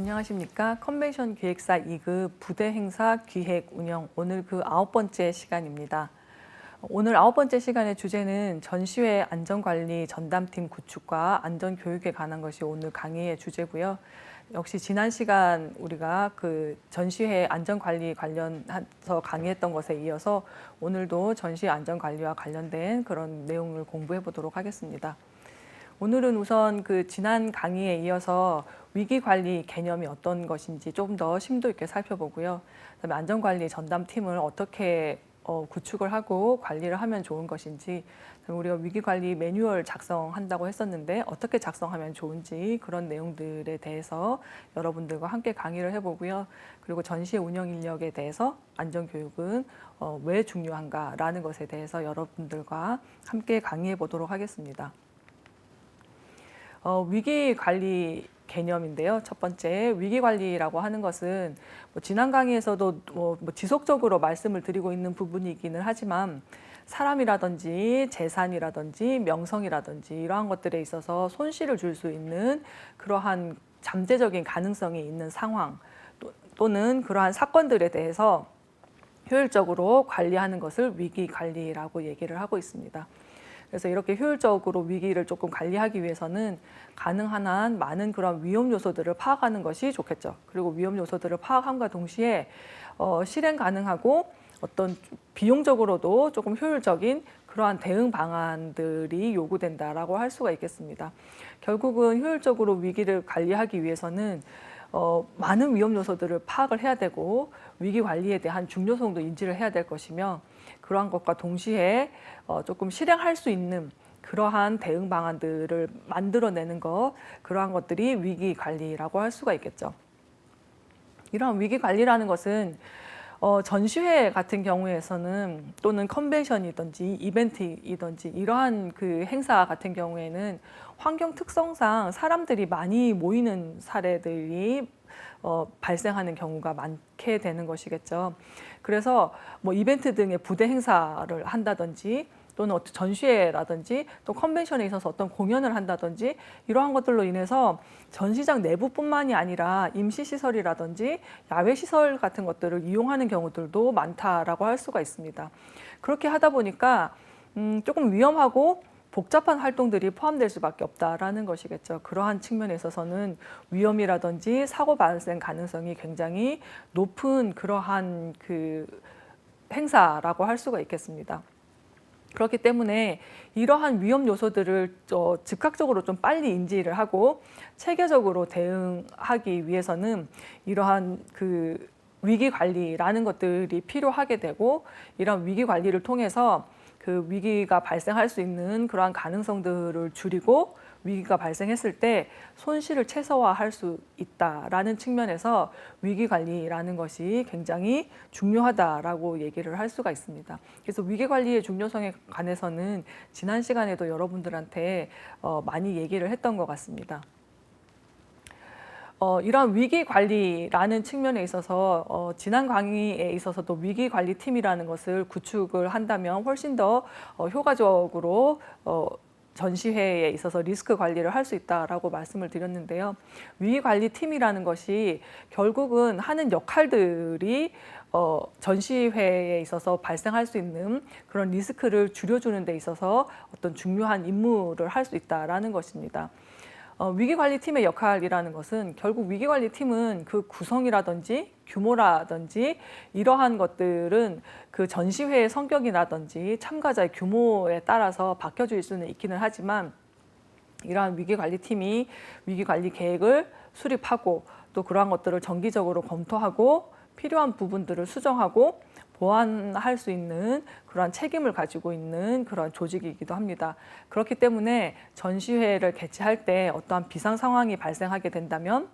안녕하십니까. 컨벤션 기획사 2급 부대 행사 기획 운영 오늘 그 9번째 시간입니다. 오늘 9번째 시간의 주제는 전시회 안전관리 전담팀 구축과 안전교육에 관한 것이 오늘 강의의 주제고요. 역시 지난 시간 우리가 그 전시회 안전관리 관련해서 강의했던 것에 이어서 오늘도 전시회 안전관리와 관련된 그런 내용을 공부해 보도록 하겠습니다. 오늘은 우선 그 지난 강의에 이어서 위기관리 개념이 어떤 것인지 조금 더 심도 있게 살펴보고요. 그다음에 안전관리 전담팀을 어떻게 구축을 하고 관리를 하면 좋은 것인지, 그다음에 우리가 위기관리 매뉴얼 작성한다고 했었는데 어떻게 작성하면 좋은지 그런 내용들에 대해서 여러분들과 함께 강의를 해보고요. 그리고 전시회 운영 인력에 대해서 안전교육은 왜 중요한가라는 것에 대해서 여러분들과 함께 강의해 보도록 하겠습니다. 위기관리 개념인데요. 첫 번째, 위기관리라고 하는 것은 지난 강의에서도 지속적으로 말씀을 드리고 있는 부분이기는 하지만 사람이라든지 재산이라든지 명성이라든지 이러한 것들에 있어서 손실을 줄 수 있는 그러한 잠재적인 가능성이 있는 상황 또는 그러한 사건들에 대해서 효율적으로 관리하는 것을 위기관리라고 얘기를 하고 있습니다. 그래서 이렇게 효율적으로 위기를 조금 관리하기 위해서는 가능한 한 많은 그런 위험 요소들을 파악하는 것이 좋겠죠. 그리고 위험 요소들을 파악함과 동시에 실행 가능하고 어떤 비용적으로도 조금 효율적인 그러한 대응 방안들이 요구된다라고 할 수가 있겠습니다. 결국은 효율적으로 위기를 관리하기 위해서는 많은 위험 요소들을 파악을 해야 되고 위기 관리에 대한 중요성도 인지를 해야 될 것이며 그러한 것과 동시에 조금 실행할 수 있는 그러한 대응 방안들을 만들어내는 것, 그러한 것들이 위기 관리라고 할 수가 있겠죠. 이러한 위기 관리라는 것은 전시회 같은 경우에서는 또는 컨벤션이든지 이벤트이든지 이러한 그 행사 같은 경우에는 환경 특성상 사람들이 많이 모이는 사례들이 발생하는 경우가 많게 되는 것이겠죠. 그래서 이벤트 등의 부대 행사를 한다든지 또는 어떤 전시회라든지 또 컨벤션에 있어서 어떤 공연을 한다든지 이러한 것들로 인해서 전시장 내부뿐만이 아니라 임시시설이라든지 야외시설 같은 것들을 이용하는 경우들도 많다라고 할 수가 있습니다. 그렇게 하다 보니까 조금 위험하고 복잡한 활동들이 포함될 수밖에 없다라는 것이겠죠. 그러한 측면에 있어서는 위험이라든지 사고 발생 가능성이 굉장히 높은 그러한 그 행사라고 할 수가 있겠습니다. 그렇기 때문에 이러한 위험 요소들을 즉각적으로 좀 빨리 인지를 하고 체계적으로 대응하기 위해서는 이러한 그 위기 관리라는 것들이 필요하게 되고 이런 위기 관리를 통해서 그 위기가 발생할 수 있는 그러한 가능성들을 줄이고 위기가 발생했을 때 손실을 최소화할 수 있다라는 측면에서 위기 관리라는 것이 굉장히 중요하다라고 얘기를 할 수가 있습니다. 그래서 위기 관리의 중요성에 관해서는 지난 시간에도 여러분들한테 많이 얘기를 했던 것 같습니다. 이러한 위기 관리라는 측면에 있어서 지난 강의에 있어서도 위기 관리 팀이라는 것을 구축을 한다면 훨씬 더 효과적으로 전시회에 있어서 리스크 관리를 할 수 있다라고 말씀을 드렸는데요. 위기 관리 팀이라는 것이 결국은 하는 역할들이 전시회에 있어서 발생할 수 있는 그런 리스크를 줄여주는 데 있어서 어떤 중요한 임무를 할 수 있다라는 것입니다. 위기관리팀의 역할이라는 것은 결국 위기관리팀은 그 구성이라든지 규모라든지 이러한 것들은 그 전시회의 성격이라든지 참가자의 규모에 따라서 바뀌어질 수는 있기는 하지만 이러한 위기관리팀이 위기관리 계획을 수립하고 또 그러한 것들을 정기적으로 검토하고 필요한 부분들을 수정하고 보완할 수 있는 그러한 책임을 가지고 있는 그런 조직이기도 합니다. 그렇기 때문에 전시회를 개최할 때 어떠한 비상 상황이 발생하게 된다면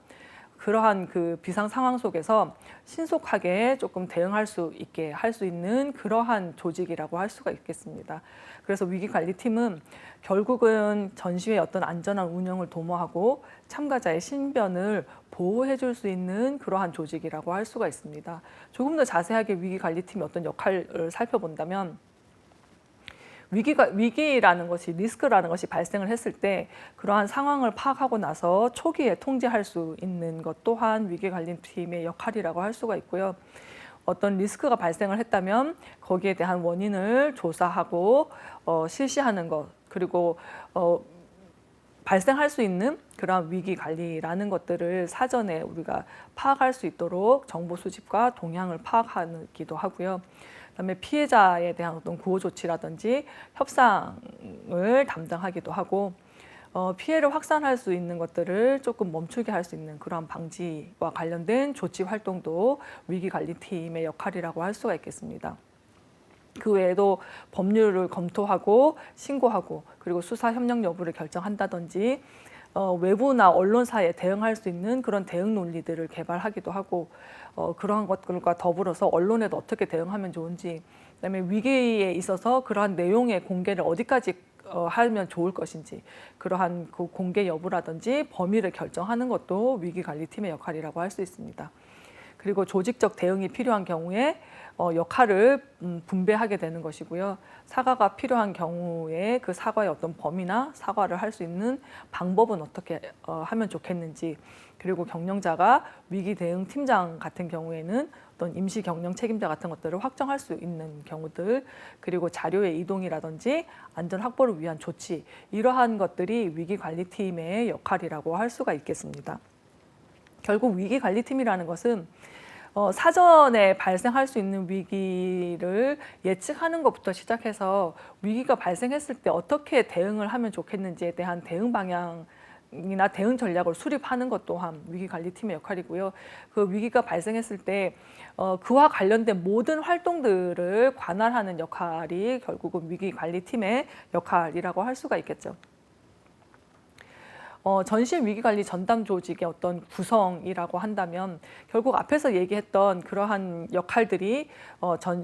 그러한 그 비상 상황 속에서 신속하게 조금 대응할 수 있게 할 수 있는 그러한 조직이라고 할 수가 있겠습니다. 그래서 위기관리팀은 결국은 전시회의 어떤 안전한 운영을 도모하고 참가자의 신변을 보호해 줄 수 있는 그러한 조직이라고 할 수가 있습니다. 조금 더 자세하게 위기관리팀의 어떤 역할을 살펴본다면 위기라는 것이 리스크라는 것이 발생을 했을 때 그러한 상황을 파악하고 나서 초기에 통제할 수 있는 것 또한 위기관리팀의 역할이라고 할 수가 있고요. 어떤 리스크가 발생을 했다면 거기에 대한 원인을 조사하고 실시하는 것, 그리고 발생할 수 있는 그런 위기 관리라는 것들을 사전에 우리가 파악할 수 있도록 정보 수집과 동향을 파악하기도 하고요. 그다음에 피해자에 대한 어떤 구호 조치라든지 협상을 담당하기도 하고, 피해를 확산할 수 있는 것들을 조금 멈추게 할 수 있는 그런 방지와 관련된 조치 활동도 위기관리팀의 역할이라고 할 수가 있겠습니다. 그 외에도 법률을 검토하고 신고하고, 그리고 수사 협력 여부를 결정한다든지 외부나 언론사에 대응할 수 있는 그런 대응 논리들을 개발하기도 하고, 그러한 것들과 더불어서 언론에도 어떻게 대응하면 좋은지, 그다음에 위기에 있어서 그러한 내용의 공개를 어디까지 하면 좋을 것인지, 그러한 그 공개 여부라든지 범위를 결정하는 것도 위기관리팀의 역할이라고 할 수 있습니다. 그리고 조직적 대응이 필요한 경우에 역할을 분배하게 되는 것이고요. 사과가 필요한 경우에 그 사과의 어떤 범위나 사과를 할 수 있는 방법은 어떻게 하면 좋겠는지, 그리고 경영자가 위기 대응 팀장 같은 경우에는 어떤 임시 경영 책임자 같은 것들을 확정할 수 있는 경우들, 그리고 자료의 이동이라든지 안전 확보를 위한 조치, 이러한 것들이 위기관리팀의 역할이라고 할 수가 있겠습니다. 결국 위기관리팀이라는 것은 사전에 발생할 수 있는 위기를 예측하는 것부터 시작해서 위기가 발생했을 때 어떻게 대응을 하면 좋겠는지에 대한 대응 방향이나 대응 전략을 수립하는 것 또한 위기관리팀의 역할이고요. 그 위기가 발생했을 때 그와 관련된 모든 활동들을 관할하는 역할이 결국은 위기관리팀의 역할이라고 할 수가 있겠죠. 전시 위기관리 전담 조직의 어떤 구성이라고 한다면 결국 앞에서 얘기했던 그러한 역할들이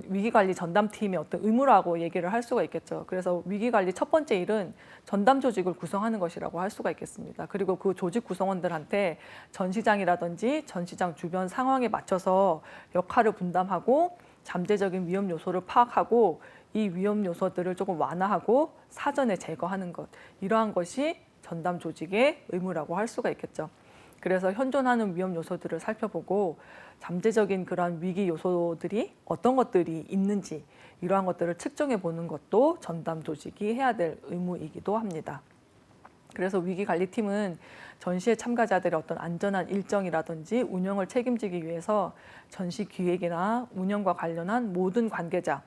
위기관리 전담팀의 어떤 의무라고 얘기를 할 수가 있겠죠. 그래서 위기관리 첫 번째 일은 전담 조직을 구성하는 것이라고 할 수가 있겠습니다. 그리고 그 조직 구성원들한테 전시장이라든지 전시장 주변 상황에 맞춰서 역할을 분담하고 잠재적인 위험 요소를 파악하고 이 위험 요소들을 조금 완화하고 사전에 제거하는 것, 이러한 것이 전담 조직의 의무라고 할 수가 있겠죠. 그래서 현존하는 위험 요소들을 살펴보고 잠재적인 그런 위기 요소들이 어떤 것들이 있는지, 이러한 것들을 측정해 보는 것도 전담 조직이 해야 될 의무이기도 합니다. 그래서 위기관리팀은 전시회 참가자들의 어떤 안전한 일정이라든지 운영을 책임지기 위해서 전시 기획이나 운영과 관련한 모든 관계자,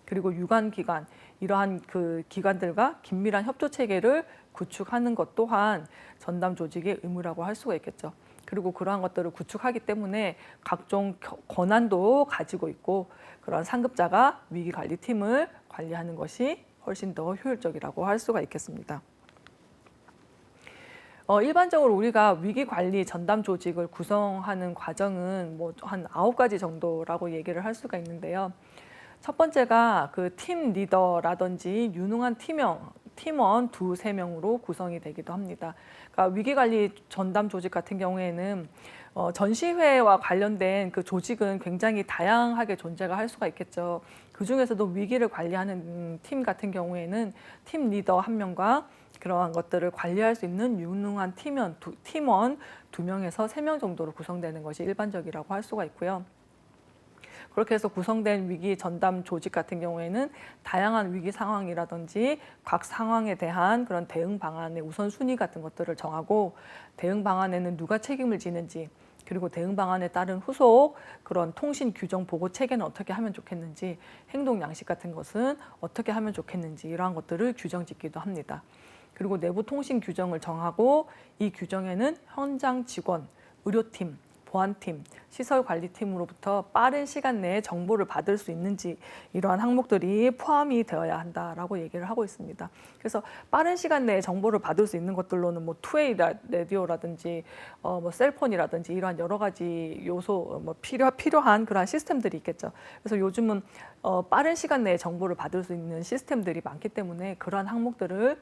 그리고 유관기관, 이러한 그 기관들과 긴밀한 협조 체계를 구축하는 것 또한 전담 조직의 의무라고 할 수가 있겠죠. 그리고 그러한 것들을 구축하기 때문에 각종 권한도 가지고 있고, 그런 상급자가 위기관리팀을 관리하는 것이 훨씬 더 효율적이라고 할 수가 있겠습니다. 일반적으로 우리가 위기관리 전담 조직을 구성하는 과정은 한 9가지 정도라고 얘기를 할 수가 있는데요. 첫 번째가 그 팀 리더라든지 유능한 팀원 2~3명으로 구성이 되기도 합니다. 그러니까 위기관리 전담 조직 같은 경우에는 전시회와 관련된 그 조직은 굉장히 다양하게 존재가 할 수가 있겠죠. 그 중에서도 위기를 관리하는 팀 같은 경우에는 팀 리더 1명과 그러한 것들을 관리할 수 있는 유능한 팀원 2명에서 3명 정도로 구성되는 것이 일반적이라고 할 수가 있고요. 그렇게 해서 구성된 위기 전담 조직 같은 경우에는 다양한 위기 상황이라든지 각 상황에 대한 그런 대응 방안의 우선순위 같은 것들을 정하고, 대응 방안에는 누가 책임을 지는지, 그리고 대응 방안에 따른 후속 그런 통신 규정 보고 체계는 어떻게 하면 좋겠는지, 행동 양식 같은 것은 어떻게 하면 좋겠는지, 이러한 것들을 규정 짓기도 합니다. 그리고 내부 통신 규정을 정하고, 이 규정에는 현장 직원, 의료팀, 보안팀, 시설관리팀으로부터 빠른 시간 내에 정보를 받을 수 있는지, 이러한 항목들이 포함이 되어야 한다라고 얘기를 하고 있습니다. 그래서 빠른 시간 내에 정보를 받을 수 있는 것들로는 투웨이 라디오라든지 셀폰이라든지 이러한 여러 가지 요소 필요한 그러한 시스템들이 있겠죠. 그래서 요즘은 빠른 시간 내에 정보를 받을 수 있는 시스템들이 많기 때문에 그러한 항목들을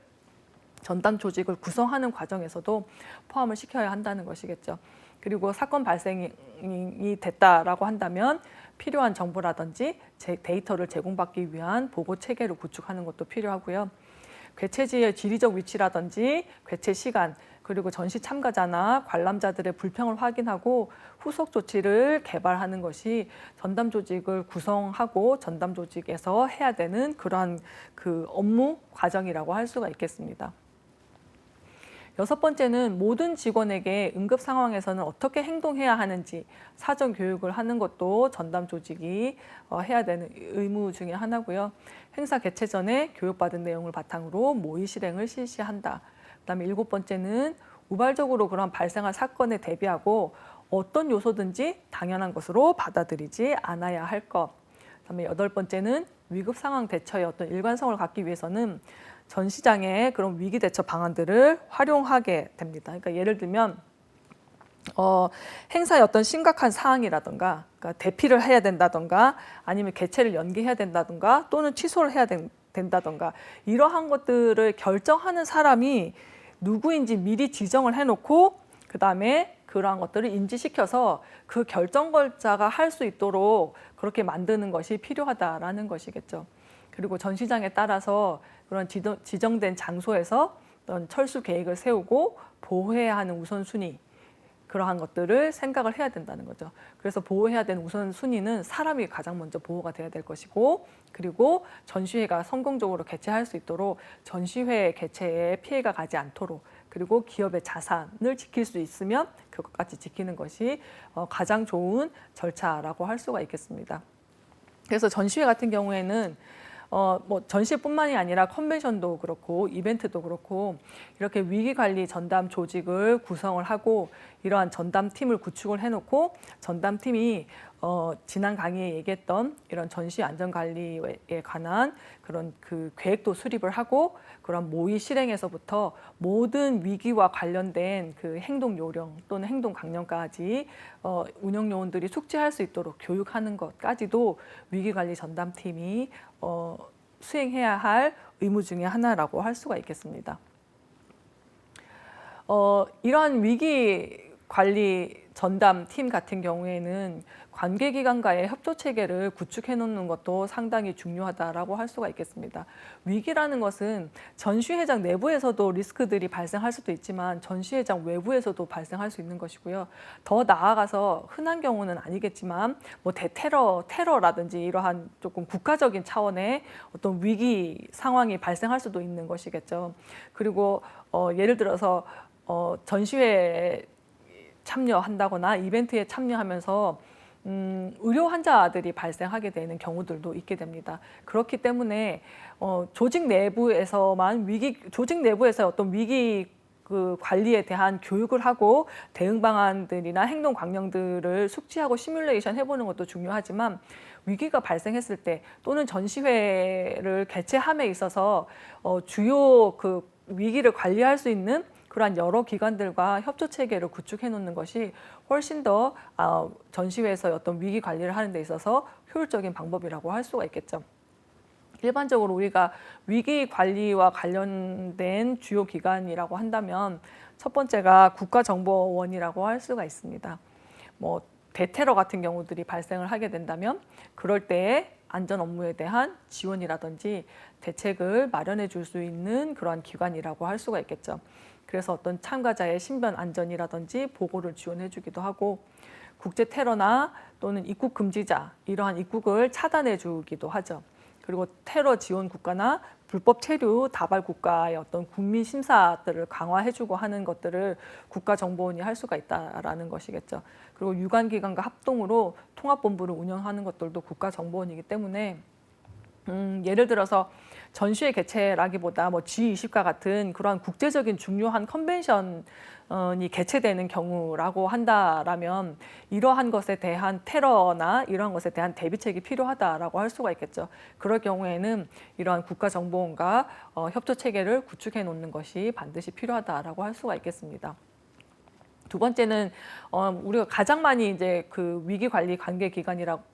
전담 조직을 구성하는 과정에서도 포함을 시켜야 한다는 것이겠죠. 그리고 사건 발생이 됐다라고 한다면 필요한 정보라든지 데이터를 제공받기 위한 보고 체계를 구축하는 것도 필요하고요. 개최지의 지리적 위치라든지 개최 시간, 그리고 전시 참가자나 관람자들의 불평을 확인하고 후속 조치를 개발하는 것이 전담 조직을 구성하고 전담 조직에서 해야 되는 그러한 그 업무 과정이라고 할 수가 있겠습니다. 여섯 번째는 모든 직원에게 응급 상황에서는 어떻게 행동해야 하는지 사전 교육을 하는 것도 전담 조직이 해야 되는 의무 중에 하나고요. 행사 개최 전에 교육받은 내용을 바탕으로 모의 실행을 실시한다. 그다음에 일곱 번째는 우발적으로 그런 발생할 사건에 대비하고 어떤 요소든지 당연한 것으로 받아들이지 않아야 할 것. 그다음에 여덟 번째는 위급 상황 대처의 어떤 일관성을 갖기 위해서는 전시장의 그런 위기 대처 방안들을 활용하게 됩니다. 그러니까 예를 들면 행사의 어떤 심각한 사항이라든가, 그러니까 대피를 해야 된다든가, 아니면 개최를 연기해야 된다든가, 또는 취소를 해야 된다든가, 이러한 것들을 결정하는 사람이 누구인지 미리 지정을 해놓고 그 다음에 그러한 것들을 인지시켜서 그 결정권자가 할 수 있도록 그렇게 만드는 것이 필요하다라는 것이겠죠. 그리고 전시장에 따라서 그런 지정된 장소에서 어떤 철수 계획을 세우고 보호해야 하는 우선순위, 그러한 것들을 생각을 해야 된다는 거죠. 그래서 보호해야 되는 우선순위는 사람이 가장 먼저 보호가 돼야 될 것이고, 그리고 전시회가 성공적으로 개최할 수 있도록 전시회 개최에 피해가 가지 않도록, 그리고 기업의 자산을 지킬 수 있으면 그것까지 지키는 것이 가장 좋은 절차라고 할 수가 있겠습니다. 그래서 전시회 같은 경우에는 뭐 전시뿐만이 아니라 컨벤션도 그렇고 이벤트도 그렇고 이렇게 위기관리 전담 조직을 구성을 하고 이러한 전담팀을 구축을 해놓고 전담팀이 지난 강의에 얘기했던 이런 전시 안전관리에 관한 그런 그 계획도 수립을 하고 그런 모의 실행에서부터 모든 위기와 관련된 그 행동 요령 또는 행동 강령까지 운영 요원들이 숙지할 수 있도록 교육하는 것까지도 위기관리 전담팀이 수행해야 할 의무 중에 하나라고 할 수가 있겠습니다. 이러한 위기 관리 전담 팀 같은 경우에는 관계기관과의 협조 체계를 구축해 놓는 것도 상당히 중요하다라고 할 수가 있겠습니다. 위기라는 것은 전시회장 내부에서도 리스크들이 발생할 수도 있지만 전시회장 외부에서도 발생할 수 있는 것이고요. 더 나아가서 흔한 경우는 아니겠지만 뭐 테러라든지 이러한 조금 국가적인 차원의 어떤 위기 상황이 발생할 수도 있는 것이겠죠. 그리고 예를 들어서 전시회에 참여한다거나 이벤트에 참여하면서 의료 환자들이 발생하게 되는 경우들도 있게 됩니다. 그렇기 때문에 조직 내부에서 어떤 위기 그 관리에 대한 교육을 하고 대응 방안들이나 행동 강령들을 숙지하고 시뮬레이션 해보는 것도 중요하지만 위기가 발생했을 때 또는 전시회를 개최함에 있어서 주요 그 위기를 관리할 수 있는 그러한 여러 기관들과 협조 체계를 구축해 놓는 것이 훨씬 더 전시회에서 어떤 위기 관리를 하는 데 있어서 효율적인 방법이라고 할 수가 있겠죠. 일반적으로 우리가 위기 관리와 관련된 주요 기관이라고 한다면 첫 번째가 국가정보원이라고 할 수가 있습니다. 뭐 대테러 같은 경우들이 발생을 하게 된다면 그럴 때에 안전 업무에 대한 지원이라든지 대책을 마련해 줄 수 있는 그러한 기관이라고 할 수가 있겠죠. 그래서 어떤 참가자의 신변 안전이라든지 보고를 지원해 주기도 하고 국제 테러나 또는 입국 금지자 이러한 입국을 차단해 주기도 하죠. 그리고 테러 지원 국가나 불법 체류 다발 국가의 어떤 국민 심사들을 강화해 주고 하는 것들을 국가정보원이 할 수가 있다라는 것이겠죠. 그리고 유관기관과 합동으로 통합본부를 운영하는 것들도 국가정보원이기 때문에 예를 들어서 전시회 개최라기보다 뭐 G20과 같은 그러한 국제적인 중요한 컨벤션이 개최되는 경우라고 한다라면 이러한 것에 대한 테러나 이러한 것에 대한 대비책이 필요하다라고 할 수가 있겠죠. 그럴 경우에는 이러한 국가정보원과 협조 체계를 구축해 놓는 것이 반드시 필요하다라고 할 수가 있겠습니다. 두 번째는 우리가 가장 많이 이제 그 위기 관리 관계 기관이라고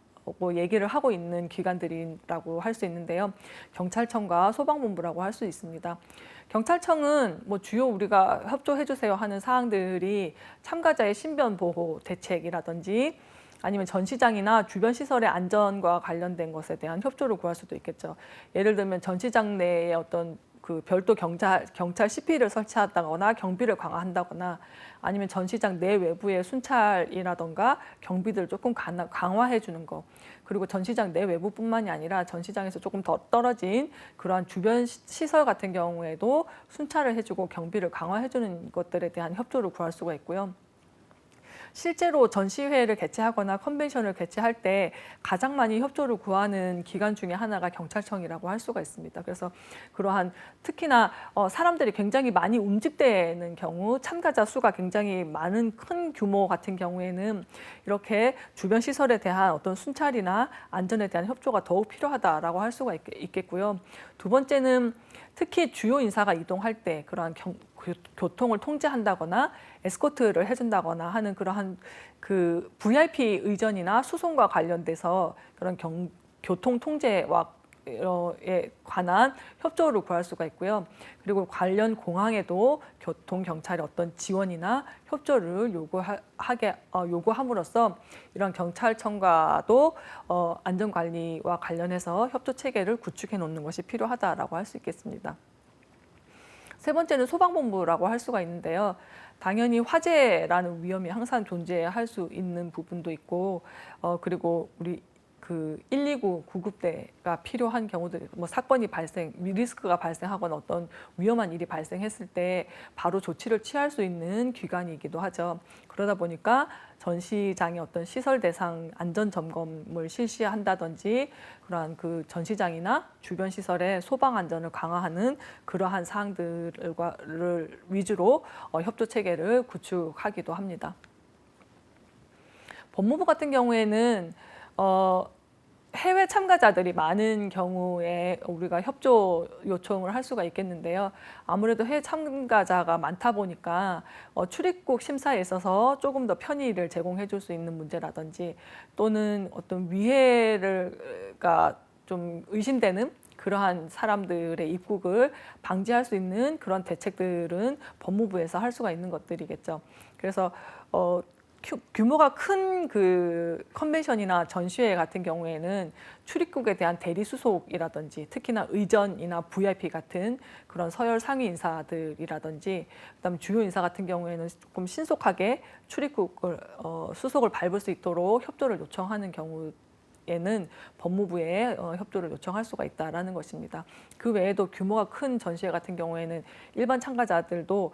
얘기를 하고 있는 기관들이라고 할 수 있는데요. 경찰청과 소방본부라고 할 수 있습니다. 경찰청은 뭐 주요 우리가 협조해 주세요 하는 사항들이 참가자의 신변 보호 대책이라든지 아니면 전시장이나 주변 시설의 안전과 관련된 것에 대한 협조를 구할 수도 있겠죠. 예를 들면 전시장 내에 어떤 그 별도 경찰 CP를 설치한다거나 경비를 강화한다거나 아니면 전시장 내 외부의 순찰이라던가 경비들을 조금 강화해 주는 거. 그리고 전시장 내 외부뿐만이 아니라 전시장에서 조금 더 떨어진 그러한 주변 시설 같은 경우에도 순찰을 해주고 경비를 강화해 주는 것들에 대한 협조를 구할 수가 있고요. 실제로 전시회를 개최하거나 컨벤션을 개최할 때 가장 많이 협조를 구하는 기관 중에 하나가 경찰청이라고 할 수가 있습니다. 그래서 그러한 특히나 사람들이 굉장히 많이 움직되는 경우, 참가자 수가 굉장히 많은 큰 규모 같은 경우에는 이렇게 주변 시설에 대한 어떤 순찰이나 안전에 대한 협조가 더욱 필요하다라고 할 수가 있겠고요. 두 번째는 특히 주요 인사가 이동할 때 그러한 교통을 통제한다거나 에스코트를 해준다거나 하는 그러한 그 VIP 의전이나 수송과 관련돼서 그런 교통 통제와 에 관한 협조를 구할 수가 있고요. 그리고 관련 공항에도 교통 경찰의 어떤 지원이나 협조를 요구함으로써 이런 경찰청과도 안전 관리와 관련해서 협조 체계를 구축해 놓는 것이 필요하다라고 할 수 있겠습니다. 세 번째는 소방본부라고 할 수가 있는데요. 당연히 화재라는 위험이 항상 존재할 수 있는 부분도 있고, 그리고 우리 그 119 구급대가 필요한 경우들, 뭐 사건이 리스크가 발생하거나 어떤 위험한 일이 발생했을 때 바로 조치를 취할 수 있는 기관이기도 하죠. 그러다 보니까 전시장의 어떤 시설 대상 안전 점검을 실시한다든지 그러한 그 전시장이나 주변 시설의 소방 안전을 강화하는 그러한 사항들을 위주로 협조 체계를 구축하기도 합니다. 법무부 같은 경우에는 해외 참가자들이 많은 경우에 우리가 협조 요청을 할 수가 있겠는데요. 아무래도 해외 참가자가 많다 보니까 출입국 심사에 있어서 조금 더 편의를 제공해 줄 수 있는 문제라든지 또는 어떤 위해가 좀 의심되는 그러한 사람들의 입국을 방지할 수 있는 그런 대책들은 법무부에서 할 수가 있는 것들이겠죠. 그래서 규모가 큰 그 컨벤션이나 전시회 같은 경우에는 출입국에 대한 대리 수속이라든지 특히나 의전이나 VIP 같은 그런 서열 상위 인사들이라든지 그다음에 주요 인사 같은 경우에는 조금 신속하게 출입국을 수속을 밟을 수 있도록 협조를 요청하는 경우에는 법무부에 협조를 요청할 수가 있다라는 것입니다. 그 외에도 규모가 큰 전시회 같은 경우에는 일반 참가자들도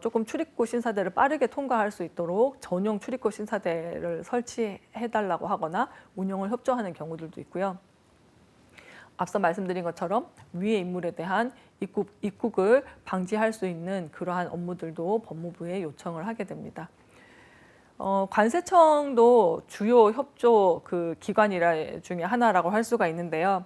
조금 출입국 심사대를 빠르게 통과할 수 있도록 전용 출입국 심사대를 설치해달라고 하거나 운영을 협조하는 경우들도 있고요. 앞서 말씀드린 것처럼 위의 인물에 대한 입국을 방지할 수 있는 그러한 업무들도 법무부에 요청을 하게 됩니다. 관세청도 주요 협조 그 기관 중에 하나라고 할 수가 있는데요.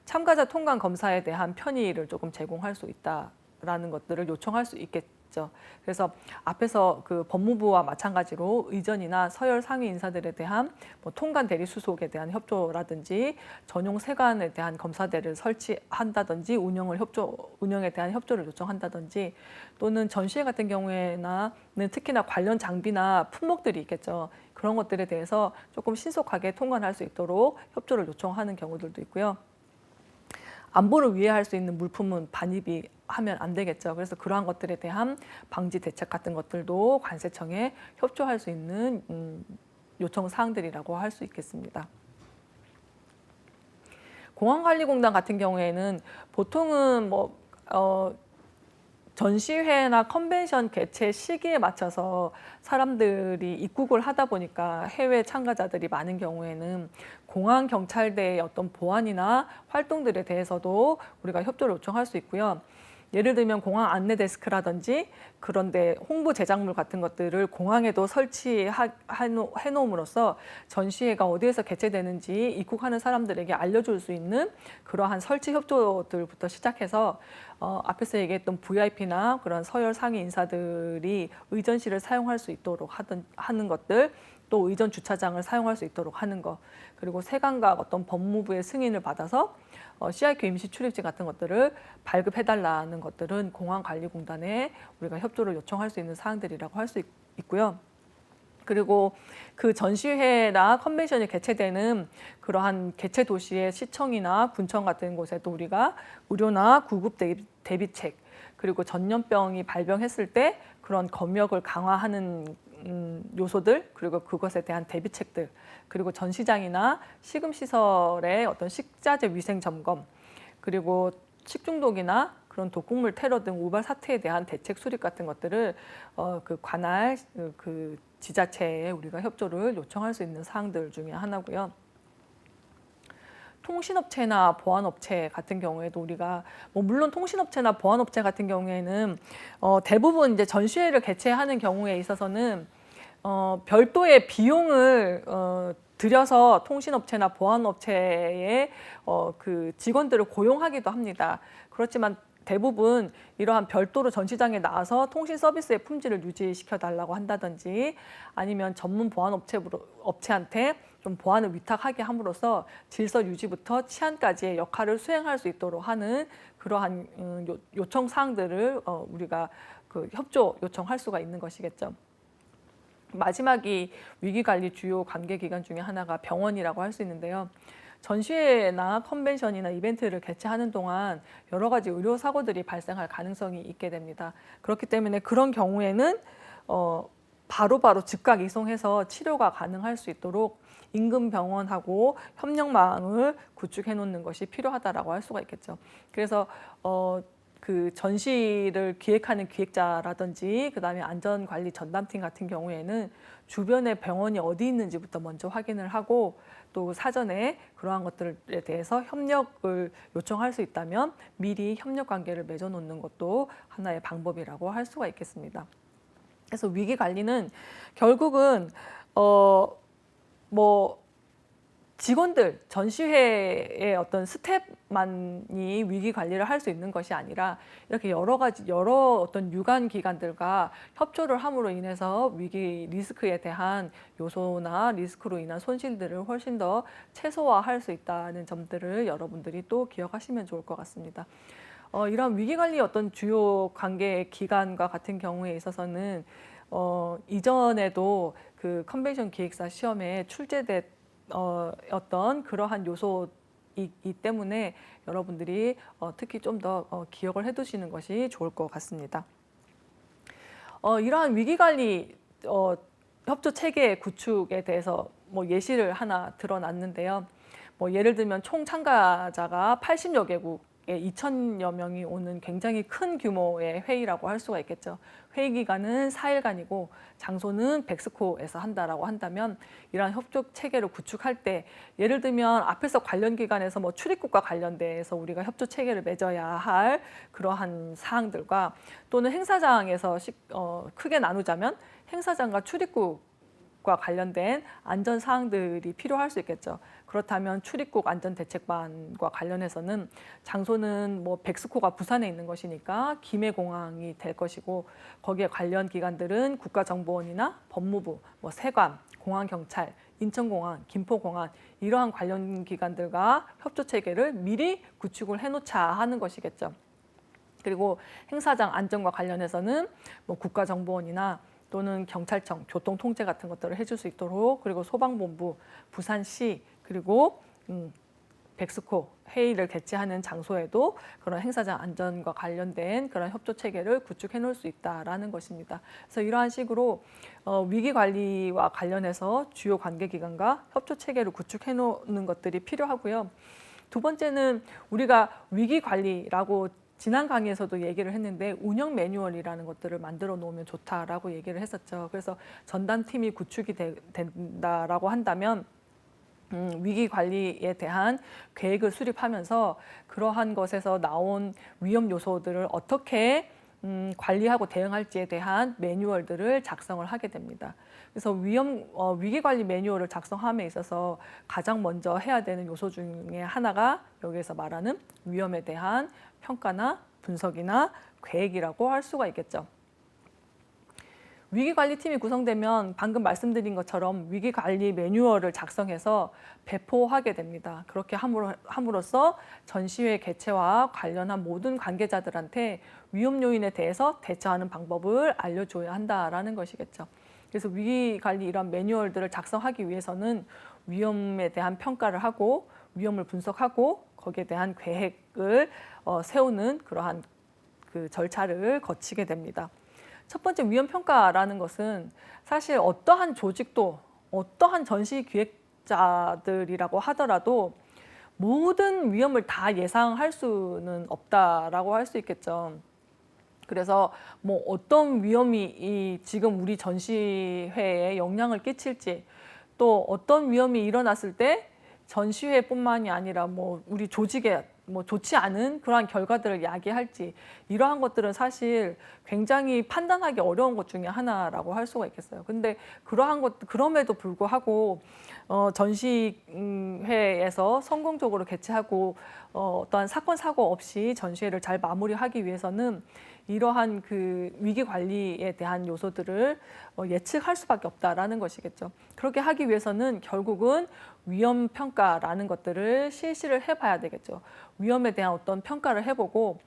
참가자 통관 검사에 대한 편의를 조금 제공할 수 있다라는 것들을 요청할 수 있겠죠. 그래서 앞에서 그 법무부와 마찬가지로 의전이나 서열 상위 인사들에 대한 뭐 통관 대리 수속에 대한 협조라든지 전용 세관에 대한 검사대를 설치한다든지 운영에 대한 협조를 요청한다든지 또는 전시회 같은 경우에는 특히나 관련 장비나 품목들이 있겠죠. 그런 것들에 대해서 조금 신속하게 통관할 수 있도록 협조를 요청하는 경우들도 있고요. 안보를 위해할 수 있는 물품은 반입이 하면 안 되겠죠. 그래서 그러한 것들에 대한 방지 대책 같은 것들도 관세청에 협조할 수 있는 요청 사항들이라고 할 수 있겠습니다. 공항관리공단 같은 경우에는 보통은 전시회나 컨벤션 개최 시기에 맞춰서 사람들이 입국을 하다 보니까 해외 참가자들이 많은 경우에는 공항 경찰대의 어떤 보안이나 활동들에 대해서도 우리가 협조를 요청할 수 있고요. 예를 들면 공항 안내 데스크라든지 그런데 홍보 제작물 같은 것들을 공항에도 설치해 놓음으로써 전시회가 어디에서 개최되는지 입국하는 사람들에게 알려줄 수 있는 그러한 설치 협조들부터 시작해서 앞에서 얘기했던 VIP나 그런 서열 상위 인사들이 의전실을 사용할 수 있도록 하는 것들, 또 의전 주차장을 사용할 수 있도록 하는 것, 그리고 세관과 어떤 법무부의 승인을 받아서 CIQ 임시 출입지 같은 것들을 발급해달라는 것들은 공항관리공단에 우리가 협조를 요청할 수 있는 사항들이라고 할 수 있고요. 그리고 그 전시회나 컨벤션이 개최되는 그러한 개최 도시의 시청이나 군청 같은 곳에도 우리가 의료나 구급 대비책, 그리고 전염병이 발병했을 때 그런 검역을 강화하는 요소들, 그리고 그것에 대한 대비책들, 그리고 전시장이나 식음시설의 어떤 식자재 위생 점검, 그리고 식중독이나 그런 독극물 테러 등 우발 사태에 대한 대책 수립 같은 것들을 그 관할 그 지자체에 우리가 협조를 요청할 수 있는 사항들 중에 하나고요. 통신업체나 보안업체 같은 경우에도 우리가 물론 통신업체나 보안업체 같은 경우에는 대부분 이제 전시회를 개최하는 경우에 있어서는 별도의 비용을 들여서 통신업체나 보안업체의 그 직원들을 고용하기도 합니다. 그렇지만 대부분 이러한 별도로 전시장에 나와서 통신 서비스의 품질을 유지시켜 달라고 한다든지 아니면 전문 보안 업체한테 좀 보안을 위탁하게 함으로써 질서 유지부터 치안까지의 역할을 수행할 수 있도록 하는 그러한 요청 사항들을 우리가 그 협조 요청할 수가 있는 것이겠죠. 마지막이 위기관리 주요 관계기관 중에 하나가 병원이라고 할 수 있는데요. 전시회나 컨벤션이나 이벤트를 개최하는 동안 여러 가지 의료 사고들이 발생할 가능성이 있게 됩니다. 그렇기 때문에 그런 경우에는 바로바로 즉각 이송해서 치료가 가능할 수 있도록 인근 병원하고 협력망을 구축해 놓는 것이 필요하다라고 할 수가 있겠죠. 그래서 그 전시를 기획하는 기획자라든지 그다음에 안전관리 전담팀 같은 경우에는 주변에 병원이 어디 있는지부터 먼저 확인을 하고 또 사전에 그러한 것들에 대해서 협력을 요청할 수 있다면 미리 협력 관계를 맺어 놓는 것도 하나의 방법이라고 할 수가 있겠습니다. 그래서 위기 관리는 결국은 직원들, 전시회의 어떤 스텝만이 위기 관리를 할 수 있는 것이 아니라 이렇게 여러 어떤 유관 기관들과 협조를 함으로 인해서 위기 리스크에 대한 요소나 리스크로 인한 손실들을 훨씬 더 최소화할 수 있다는 점들을 여러분들이 또 기억하시면 좋을 것 같습니다. 이런 위기 관리의 어떤 주요 관계 기관과 같은 경우에 있어서는 이전에도 그 컨벤션 기획사 시험에 출제됐 어떤 그러한 요소이기 때문에 여러분들이 특히 좀 더 기억을 해두시는 것이 좋을 것 같습니다. 이러한 위기관리 협조 체계 구축에 대해서 예시를 하나 들어놨는데요. 예를 들면 총 참가자가 80여 개국 2,000여 명이 오는 굉장히 큰 규모의 회의라고 할 수가 있겠죠. 회의 기간은 4일간이고 장소는 백스코에서 한다라고 한다면 이러한 협조 체계를 구축할 때 예를 들면 앞에서 관련 기관에서 출입국과 관련돼서 우리가 협조 체계를 맺어야 할 그러한 사항들과 또는 행사장에서 크게 나누자면 행사장과 출입국과 관련된 안전 사항들이 필요할 수 있겠죠. 그렇다면 출입국 안전대책반과 관련해서는 장소는 백스코가 부산에 있는 것이니까 김해공항이 될 것이고 거기에 관련 기관들은 국가정보원이나 법무부, 세관, 공안경찰, 인천공항, 김포공항 이러한 관련 기관들과 협조체계를 미리 구축을 해놓자 하는 것이겠죠. 그리고 행사장 안전과 관련해서는 국가정보원이나 또는 경찰청, 교통통제 같은 것들을 해줄 수 있도록 그리고 소방본부, 부산시 그리고 백스코 회의를 개최하는 장소에도 그런 행사장 안전과 관련된 그런 협조 체계를 구축해 놓을 수 있다라는 것입니다. 그래서 이러한 식으로 위기 관리와 관련해서 주요 관계기관과 협조 체계를 구축해 놓는 것들이 필요하고요. 두 번째는 우리가 위기 관리라고 지난 강의에서도 얘기를 했는데 운영 매뉴얼이라는 것들을 만들어 놓으면 좋다라고 얘기를 했었죠. 그래서 전담팀이 구축이 된다라고 한다면 위기 관리에 대한 계획을 수립하면서 그러한 것에서 나온 위험 요소들을 어떻게 관리하고 대응할지에 대한 매뉴얼들을 작성을 하게 됩니다. 그래서 위기 관리 매뉴얼을 작성함에 있어서 가장 먼저 해야 되는 요소 중에 하나가 여기에서 말하는 위험에 대한 평가나 분석이나 계획이라고 할 수가 있겠죠. 위기관리팀이 구성되면 방금 말씀드린 것처럼 위기관리 매뉴얼을 작성해서 배포하게 됩니다. 그렇게 함으로써 전시회 개최와 관련한 모든 관계자들한테 위험 요인에 대해서 대처하는 방법을 알려줘야 한다라는 것이겠죠. 그래서 위기 관리 이런 매뉴얼들을 작성하기 위해서는 위험에 대한 평가를 하고 위험을 분석하고 거기에 대한 계획을 세우는 그러한 그 절차를 거치게 됩니다. 첫 번째 위험 평가라는 것은 사실 어떠한 조직도 어떠한 전시 기획자들이라고 하더라도 모든 위험을 다 예상할 수는 없다라고 할 수 있겠죠. 그래서 뭐 어떤 위험이 지금 우리 전시회에 영향을 끼칠지, 또 어떤 위험이 일어났을 때 전시회뿐만이 아니라 뭐 우리 조직에 뭐 좋지 않은 그러한 결과들을 야기할지, 이러한 것들은 사실 굉장히 판단하기 어려운 것 중에 하나라고 할 수가 있겠어요. 근데 그러한 것, 그럼에도 불구하고 전시회에서 성공적으로 개최하고 어떠한 사건 사고 없이 전시회를 잘 마무리하기 위해서는 이러한 그 위기 관리에 대한 요소들을 예측할 수밖에 없다라는 것이겠죠. 그렇게 하기 위해서는 결국은 위험 평가라는 것들을 실시를 해봐야 되겠죠. 위험에 대한 어떤 평가를 해보고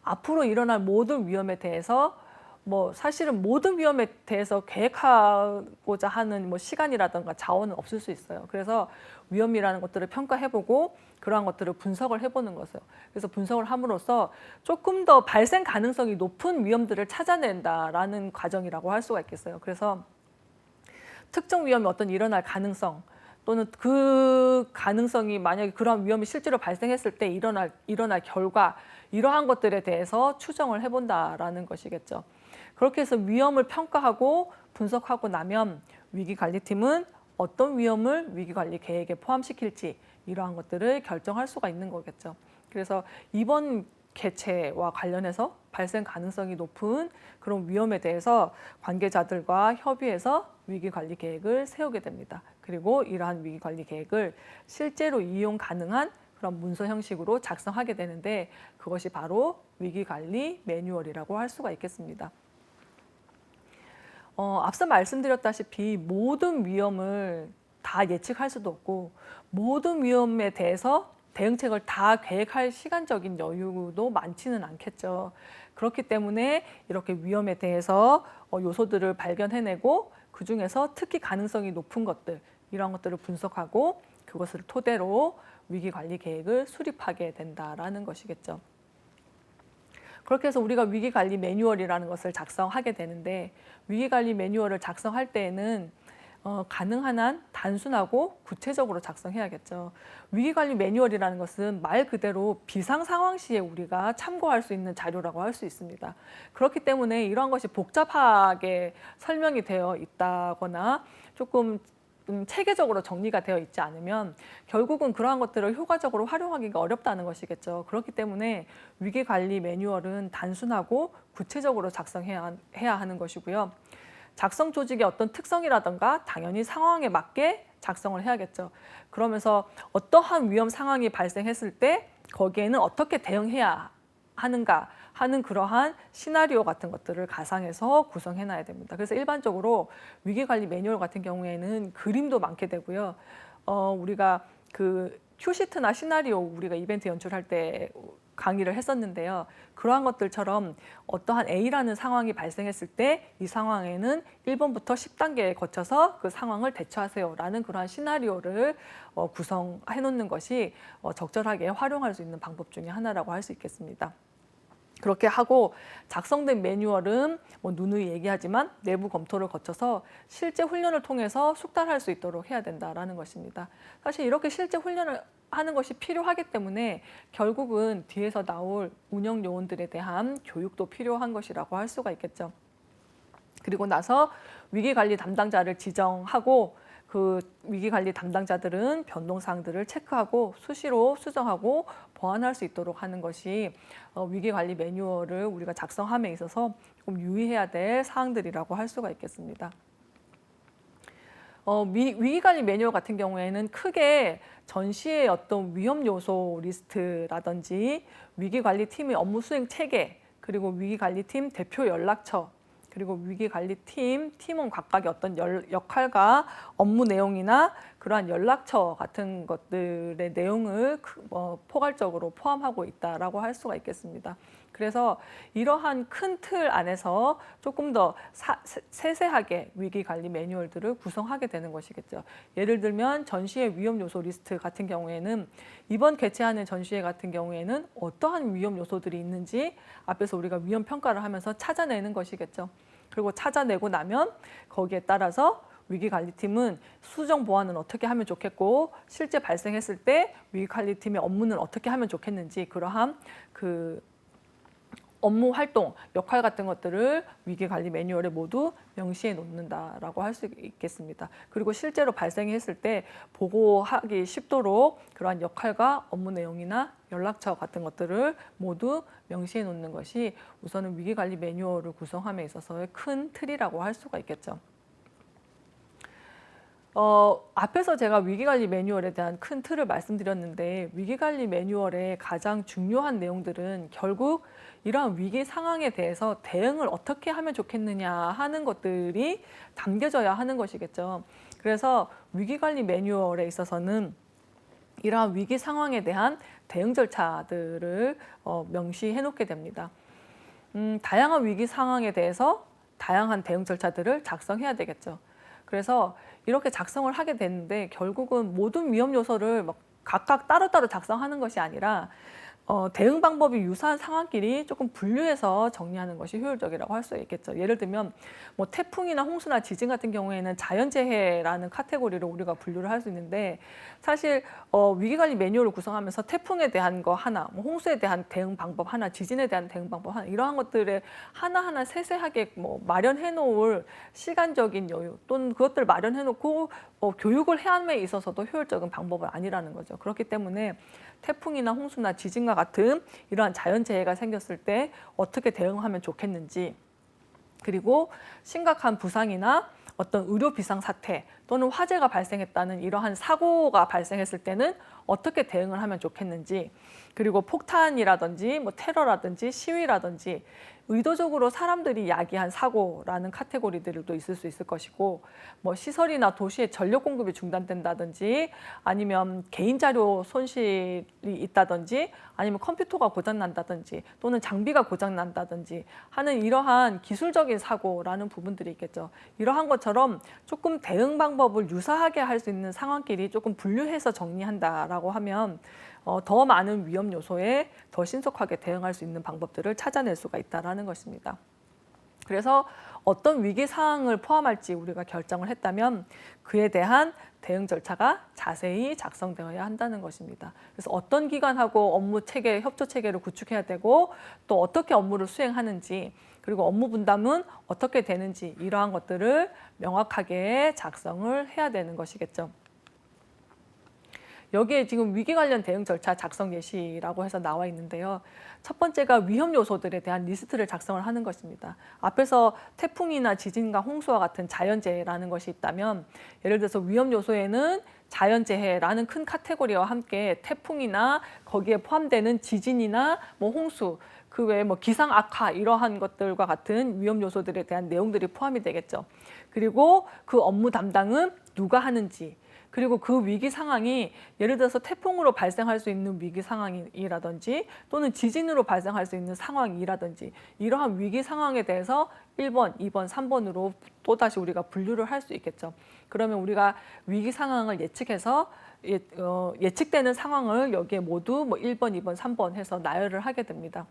앞으로 일어날 모든 위험에 대해서 뭐 사실은 모든 위험에 대해서 계획하고자 하는 뭐 시간이라든가 자원은 없을 수 있어요. 그래서 위험이라는 것들을 평가해보고 그러한 것들을 분석을 해보는 거죠. 그래서 분석을 함으로써 조금 더 발생 가능성이 높은 위험들을 찾아낸다라는 과정이라고 할 수가 있겠어요. 그래서 특정 위험이 어떤 일어날 가능성, 또는 그 가능성이 만약에 그런 위험이 실제로 발생했을 때 일어날 결과, 이러한 것들에 대해서 추정을 해본다라는 것이겠죠. 그렇게 해서 위험을 평가하고 분석하고 나면 위기관리팀은 어떤 위험을 위기관리 계획에 포함시킬지 이러한 것들을 결정할 수가 있는 거겠죠. 그래서 이번 개최와 관련해서 발생 가능성이 높은 그런 위험에 대해서 관계자들과 협의해서 위기관리 계획을 세우게 됩니다. 그리고 이러한 위기관리 계획을 실제로 이용 가능한 그런 문서 형식으로 작성하게 되는데, 그것이 바로 위기관리 매뉴얼이라고 할 수가 있겠습니다. 앞서 말씀드렸다시피 모든 위험을 다 예측할 수도 없고 모든 위험에 대해서 대응책을 다 계획할 시간적인 여유도 많지는 않겠죠. 그렇기 때문에 이렇게 위험에 대해서 요소들을 발견해내고 그중에서 특히 가능성이 높은 것들, 이런 것들을 분석하고 그것을 토대로 위기관리 계획을 수립하게 된다라는 것이겠죠. 그렇게 해서 우리가 위기관리 매뉴얼이라는 것을 작성하게 되는데, 위기관리 매뉴얼을 작성할 때에는 가능한 한 단순하고 구체적으로 작성해야겠죠. 위기관리 매뉴얼이라는 것은 말 그대로 비상 상황 시에 우리가 참고할 수 있는 자료라고 할 수 있습니다. 그렇기 때문에 이러한 것이 복잡하게 설명이 되어 있다거나 조금 체계적으로 정리가 되어 있지 않으면 결국은 그러한 것들을 효과적으로 활용하기가 어렵다는 것이겠죠. 그렇기 때문에 위기관리 매뉴얼은 단순하고 구체적으로 작성해야 하는 것이고요. 작성 조직의 어떤 특성이라든가 당연히 상황에 맞게 작성을 해야겠죠. 그러면서 어떠한 위험 상황이 발생했을 때 거기에는 어떻게 대응해야 하는가 하는 그러한 시나리오 같은 것들을 가상해서 구성해놔야 됩니다. 그래서 일반적으로 위기관리 매뉴얼 같은 경우에는 그림도 많게 되고요. 우리가 그 큐시트나 시나리오 우리가 이벤트 연출할 때 강의를 했었는데요. 그러한 것들처럼 어떠한 A라는 상황이 발생했을 때 이 상황에는 1번부터 10단계에 거쳐서 그 상황을 대처하세요라는 그러한 시나리오를 구성해 놓는 것이 적절하게 활용할 수 있는 방법 중에 하나라고 할 수 있겠습니다. 그렇게 하고 작성된 매뉴얼은 뭐 누누이 얘기하지만 내부 검토를 거쳐서 실제 훈련을 통해서 숙달할 수 있도록 해야 된다라는 것입니다. 사실 이렇게 실제 훈련을 하는 것이 필요하기 때문에 결국은 뒤에서 나올 운영 요원들에 대한 교육도 필요한 것이라고 할 수가 있겠죠. 그리고 나서 위기관리 담당자를 지정하고 그 위기관리 담당자들은 변동사항들을 체크하고 수시로 수정하고 보완할 수 있도록 하는 것이 위기관리 매뉴얼을 우리가 작성함에 있어서 조금 유의해야 될 사항들이라고 할 수가 있겠습니다. 위기관리 매뉴얼 같은 경우에는 크게 전시의 어떤 위험 요소 리스트라든지 위기관리팀의 업무 수행 체계, 그리고 위기관리팀 대표 연락처, 그리고 위기관리팀 팀원 각각의 어떤 역할과 업무 내용이나 그러한 연락처 같은 것들의 내용을 포괄적으로 포함하고 있다라고 할 수가 있겠습니다. 그래서 이러한 큰 틀 안에서 조금 더 세세하게 위기관리 매뉴얼들을 구성하게 되는 것이겠죠. 예를 들면 전시회 위험 요소 리스트 같은 경우에는 이번 개최하는 전시회 같은 경우에는 어떠한 위험 요소들이 있는지 앞에서 우리가 위험 평가를 하면서 찾아내는 것이겠죠. 그리고 찾아내고 나면 거기에 따라서 위기관리팀은 수정 보완은 어떻게 하면 좋겠고 실제 발생했을 때 위기관리팀의 업무는 어떻게 하면 좋겠는지 그러한 그 업무 활동, 역할 같은 것들을 위기관리 매뉴얼에 모두 명시해 놓는다라고 할 수 있겠습니다. 그리고 실제로 발생했을 때 보고하기 쉽도록 그러한 역할과 업무 내용이나 연락처 같은 것들을 모두 명시해 놓는 것이 우선은 위기관리 매뉴얼을 구성함에 있어서의 큰 틀이라고 할 수가 있겠죠. 앞에서 제가 위기관리 매뉴얼에 대한 큰 틀을 말씀드렸는데 위기관리 매뉴얼의 가장 중요한 내용들은 결국 이러한 위기 상황에 대해서 대응을 어떻게 하면 좋겠느냐 하는 것들이 담겨져야 하는 것이겠죠. 그래서 위기관리 매뉴얼에 있어서는 이러한 위기 상황에 대한 대응 절차들을 명시해 놓게 됩니다. 다양한 위기 상황에 대해서 다양한 대응 절차들을 작성해야 되겠죠. 그래서 이렇게 작성을 하게 되는데 결국은 모든 위험 요소를 막 각각 따로따로 작성하는 것이 아니라 대응 방법이 유사한 상황끼리 조금 분류해서 정리하는 것이 효율적이라고 할 수 있겠죠. 예를 들면 뭐 태풍이나 홍수나 지진 같은 경우에는 자연재해라는 카테고리로 우리가 분류를 할 수 있는데 사실 위기관리 매뉴얼을 구성하면서 태풍에 대한 거 하나, 뭐 홍수에 대한 대응 방법 하나, 지진에 대한 대응 방법 하나 이러한 것들을 하나하나 세세하게 뭐 마련해 놓을 시간적인 여유 또는 그것들을 마련해 놓고 교육을 함에 있어서도 효율적인 방법은 아니라는 거죠. 그렇기 때문에 태풍이나 홍수나 지진과 같은 이러한 자연재해가 생겼을 때 어떻게 대응하면 좋겠는지 그리고 심각한 부상이나 어떤 의료 비상 사태 또는 화재가 발생했다는 이러한 사고가 발생했을 때는 어떻게 대응을 하면 좋겠는지 그리고 폭탄이라든지 뭐 테러라든지 시위라든지 의도적으로 사람들이 야기한 사고라는 카테고리들도 있을 수 있을 것이고 뭐 시설이나 도시의 전력 공급이 중단된다든지 아니면 개인 자료 손실이 있다든지 아니면 컴퓨터가 고장난다든지 또는 장비가 고장난다든지 하는 이러한 기술적인 사고라는 부분들이 있겠죠. 이러한 것처럼 조금 대응 방법을 유사하게 할 수 있는 상황끼리 조금 분류해서 정리한다라고 하면 더 많은 위험 요소에 더 신속하게 대응할 수 있는 방법들을 찾아낼 수가 있다는 것입니다. 그래서 어떤 위기 사항을 포함할지 우리가 결정을 했다면 그에 대한 대응 절차가 자세히 작성되어야 한다는 것입니다. 그래서 어떤 기관하고 업무 체계, 협조 체계를 구축해야 되고 또 어떻게 업무를 수행하는지 그리고 업무 분담은 어떻게 되는지 이러한 것들을 명확하게 작성을 해야 되는 것이겠죠. 여기에 지금 위기 관련 대응 절차 작성 예시라고 해서 나와 있는데요. 첫 번째가 위험 요소들에 대한 리스트를 작성을 하는 것입니다. 앞에서 태풍이나 지진과 홍수와 같은 자연재해라는 것이 있다면 예를 들어서 위험 요소에는 자연재해라는 큰 카테고리와 함께 태풍이나 거기에 포함되는 지진이나 뭐 홍수 그 외에 뭐 기상 악화 이러한 것들과 같은 위험 요소들에 대한 내용들이 포함이 되겠죠. 그리고 그 업무 담당은 누가 하는지 그리고 그 위기 상황이 예를 들어서 태풍으로 발생할 수 있는 위기 상황이라든지 또는 지진으로 발생할 수 있는 상황이라든지 이러한 위기 상황에 대해서 1번, 2번, 3번으로 또다시 우리가 분류를 할 수 있겠죠. 그러면 우리가 위기 상황을 예측해서 예측되는 상황을 여기에 모두 뭐 1번, 2번, 3번 해서 나열을 하게 됩니다.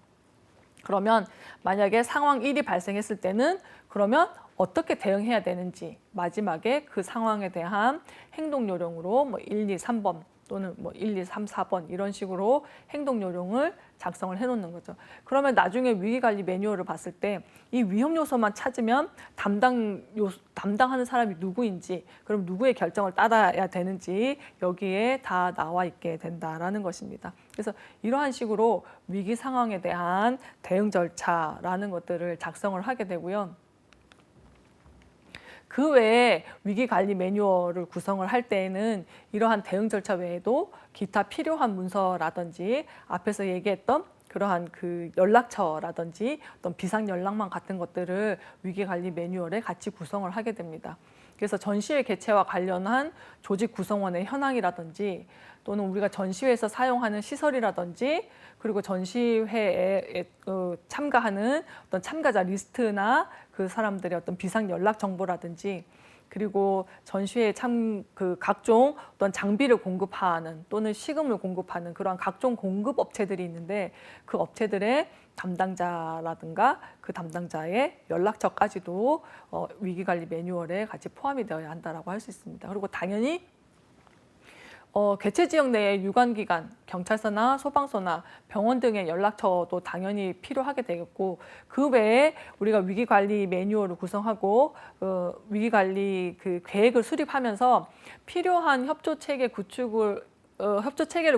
그러면 만약에 상황 1이 발생했을 때는 그러면 어떻게 대응해야 되는지 마지막에 그 상황에 대한 행동 요령으로 뭐 1, 2, 3번 또는 뭐 1, 2, 3, 4번 이런 식으로 행동 요령을 작성을 해놓는 거죠. 그러면 나중에 위기관리 매뉴얼을 봤을 때 이 위험 요소만 찾으면 담당하는 사람이 누구인지 그럼 누구의 결정을 따라야 되는지 여기에 다 나와 있게 된다라는 것입니다. 그래서 이러한 식으로 위기 상황에 대한 대응 절차라는 것들을 작성을 하게 되고요. 그 외에 위기관리 매뉴얼을 구성을 할 때에는 이러한 대응 절차 외에도 기타 필요한 문서라든지 앞에서 얘기했던 그러한 그 연락처라든지 어떤 비상 연락망 같은 것들을 위기관리 매뉴얼에 같이 구성을 하게 됩니다. 그래서 전시회 개최와 관련한 조직 구성원의 현황이라든지 또는 우리가 전시회에서 사용하는 시설이라든지 그리고 전시회에 참가하는 어떤 참가자 리스트나 그 사람들의 어떤 비상 연락 정보라든지 그리고 전시회에 각종 어떤 장비를 공급하는 또는 식음을 공급하는 그러한 각종 공급 업체들이 있는데 그 업체들의 담당자라든가 그 담당자의 연락처까지도 위기관리 매뉴얼에 같이 포함이 되어야 한다라고 할 수 있습니다. 그리고 당연히 개최 지역 내의 유관기관, 경찰서나 소방서나 병원 등의 연락처도 당연히 필요하게 되겠고 그 외에 우리가 위기관리 매뉴얼을 구성하고 위기관리 그 계획을 수립하면서 필요한 협조 체계를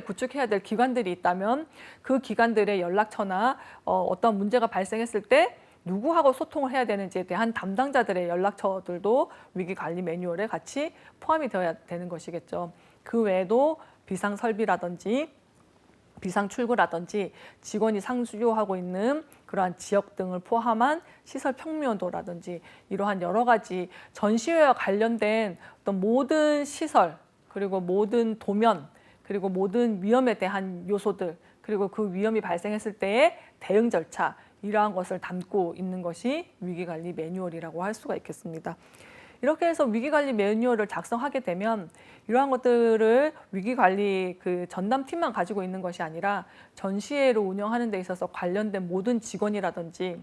구축해야 될 기관들이 있다면 그 기관들의 연락처나 어떤 문제가 발생했을 때 누구하고 소통을 해야 되는지에 대한 담당자들의 연락처들도 위기관리 매뉴얼에 같이 포함이 되어야 되는 것이겠죠. 그 외에도 비상설비라든지 비상출구라든지 직원이 상주하고 있는 그러한 지역 등을 포함한 시설 평면도라든지 이러한 여러 가지 전시회와 관련된 어떤 모든 시설 그리고 모든 도면 그리고 모든 위험에 대한 요소들 그리고 그 위험이 발생했을 때의 대응 절차 이러한 것을 담고 있는 것이 위기관리 매뉴얼이라고 할 수가 있겠습니다. 이렇게 해서 위기관리 매뉴얼을 작성하게 되면 이러한 것들을 위기관리 그 전담팀만 가지고 있는 것이 아니라 전시회를 운영하는 데 있어서 관련된 모든 직원이라든지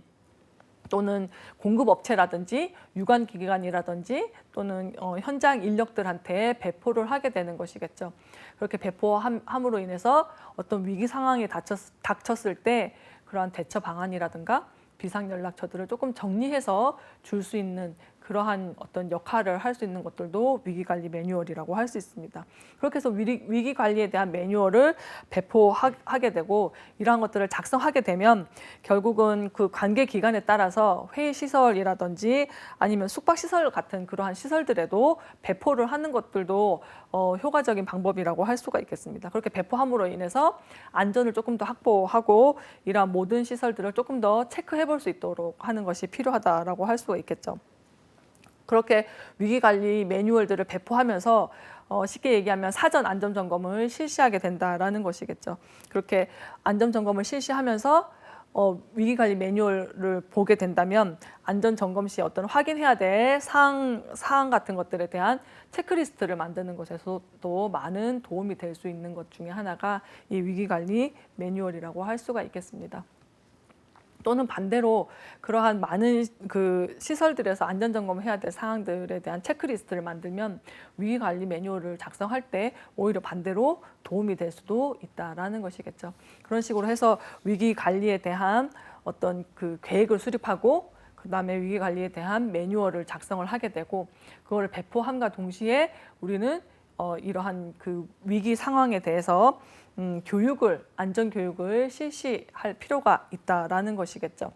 또는 공급업체라든지 유관기관이라든지 또는 현장 인력들한테 배포를 하게 되는 것이겠죠. 그렇게 배포함으로 인해서 어떤 위기 상황이 닥쳤을 때 그러한 대처 방안이라든가 비상연락처들을 조금 정리해서 줄 수 있는 그러한 어떤 역할을 할 수 있는 것들도 위기관리 매뉴얼이라고 할 수 있습니다. 그렇게 해서 위기관리에 대한 매뉴얼을 배포하게 되고 이러한 것들을 작성하게 되면 결국은 그 관계 기관에 따라서 회의시설이라든지 아니면 숙박시설 같은 그러한 시설들에도 배포를 하는 것들도 효과적인 방법이라고 할 수가 있겠습니다. 그렇게 배포함으로 인해서 안전을 조금 더 확보하고 이러한 모든 시설들을 조금 더 체크해 볼 수 있도록 하는 것이 필요하다라고 할 수가 있겠죠. 그렇게 위기관리 매뉴얼들을 배포하면서 쉽게 얘기하면 사전 안전점검을 실시하게 된다라는 것이겠죠. 그렇게 안전점검을 실시하면서 위기관리 매뉴얼을 보게 된다면 안전점검 시 어떤 확인해야 될 사항 같은 것들에 대한 체크리스트를 만드는 것에서도 많은 도움이 될 수 있는 것 중에 하나가 이 위기관리 매뉴얼이라고 할 수가 있겠습니다. 또는 반대로 그러한 많은 그 시설들에서 안전점검을 해야 될 사항들에 대한 체크리스트를 만들면 위기관리 매뉴얼을 작성할 때 오히려 반대로 도움이 될 수도 있다라는 것이겠죠. 그런 식으로 해서 위기관리에 대한 어떤 그 계획을 수립하고 그다음에 위기관리에 대한 매뉴얼을 작성을 하게 되고 그거를 배포함과 동시에 우리는 이러한 그 위기 상황에 대해서 안전교육을 실시할 필요가 있다라는 것이겠죠.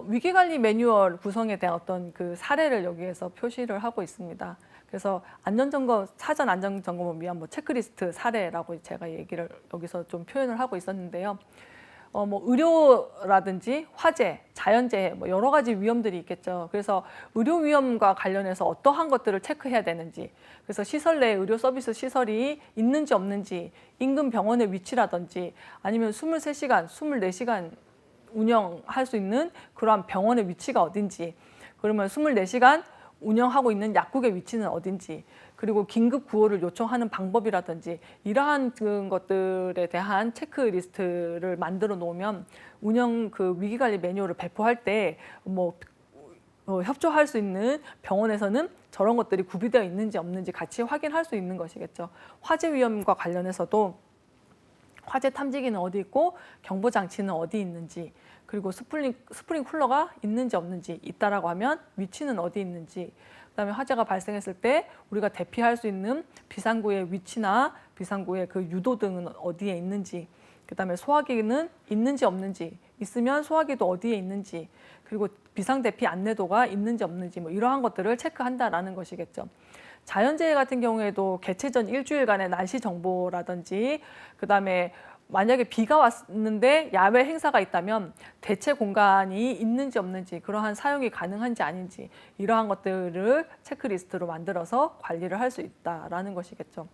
위기관리 매뉴얼 구성에 대한 어떤 그 사례를 여기에서 표시를 하고 있습니다. 그래서 사전 안전점검을 위한 체크리스트 사례라고 제가 얘기를 여기서 좀 표현을 하고 있었는데요. 의료라든지 화재, 자연재해 여러 가지 위험들이 있겠죠. 그래서 의료 위험과 관련해서 어떠한 것들을 체크해야 되는지, 그래서 시설 내에 의료 서비스 시설이 있는지 없는지, 인근 병원의 위치라든지 아니면 23시간, 24시간 운영할 수 있는 그러한 병원의 위치가 어딘지, 그러면 24시간 운영하고 있는 약국의 위치는 어딘지, 그리고 긴급 구호를 요청하는 방법이라든지 이러한 것들에 대한 체크리스트를 만들어 놓으면 운영 위기관리 매뉴얼을 배포할 때 협조할 수 있는 병원에서는 저런 것들이 구비되어 있는지 없는지 같이 확인할 수 있는 것이겠죠. 화재 위험과 관련해서도 화재 탐지기는 어디 있고 경보 장치는 어디 있는지, 그리고 스프링쿨러가 있는지 없는지, 있다라고 하면 위치는 어디 있는지, 그다음에 화재가 발생했을 때 우리가 대피할 수 있는 비상구의 위치나 비상구의 그 유도 등은 어디에 있는지, 그다음에 소화기는 있는지 없는지, 있으면 소화기도 어디에 있는지, 그리고 비상대피 안내도가 있는지 없는지 이러한 것들을 체크한다라는 것이겠죠. 자연재해 같은 경우에도 개최 전 일주일간의 날씨 정보라든지 그다음에 만약에 비가 왔는데 야외 행사가 있다면 대체 공간이 있는지 없는지, 그러한 사용이 가능한지 아닌지, 이러한 것들을 체크리스트로 만들어서 관리를 할 수 있다라는 것이겠죠.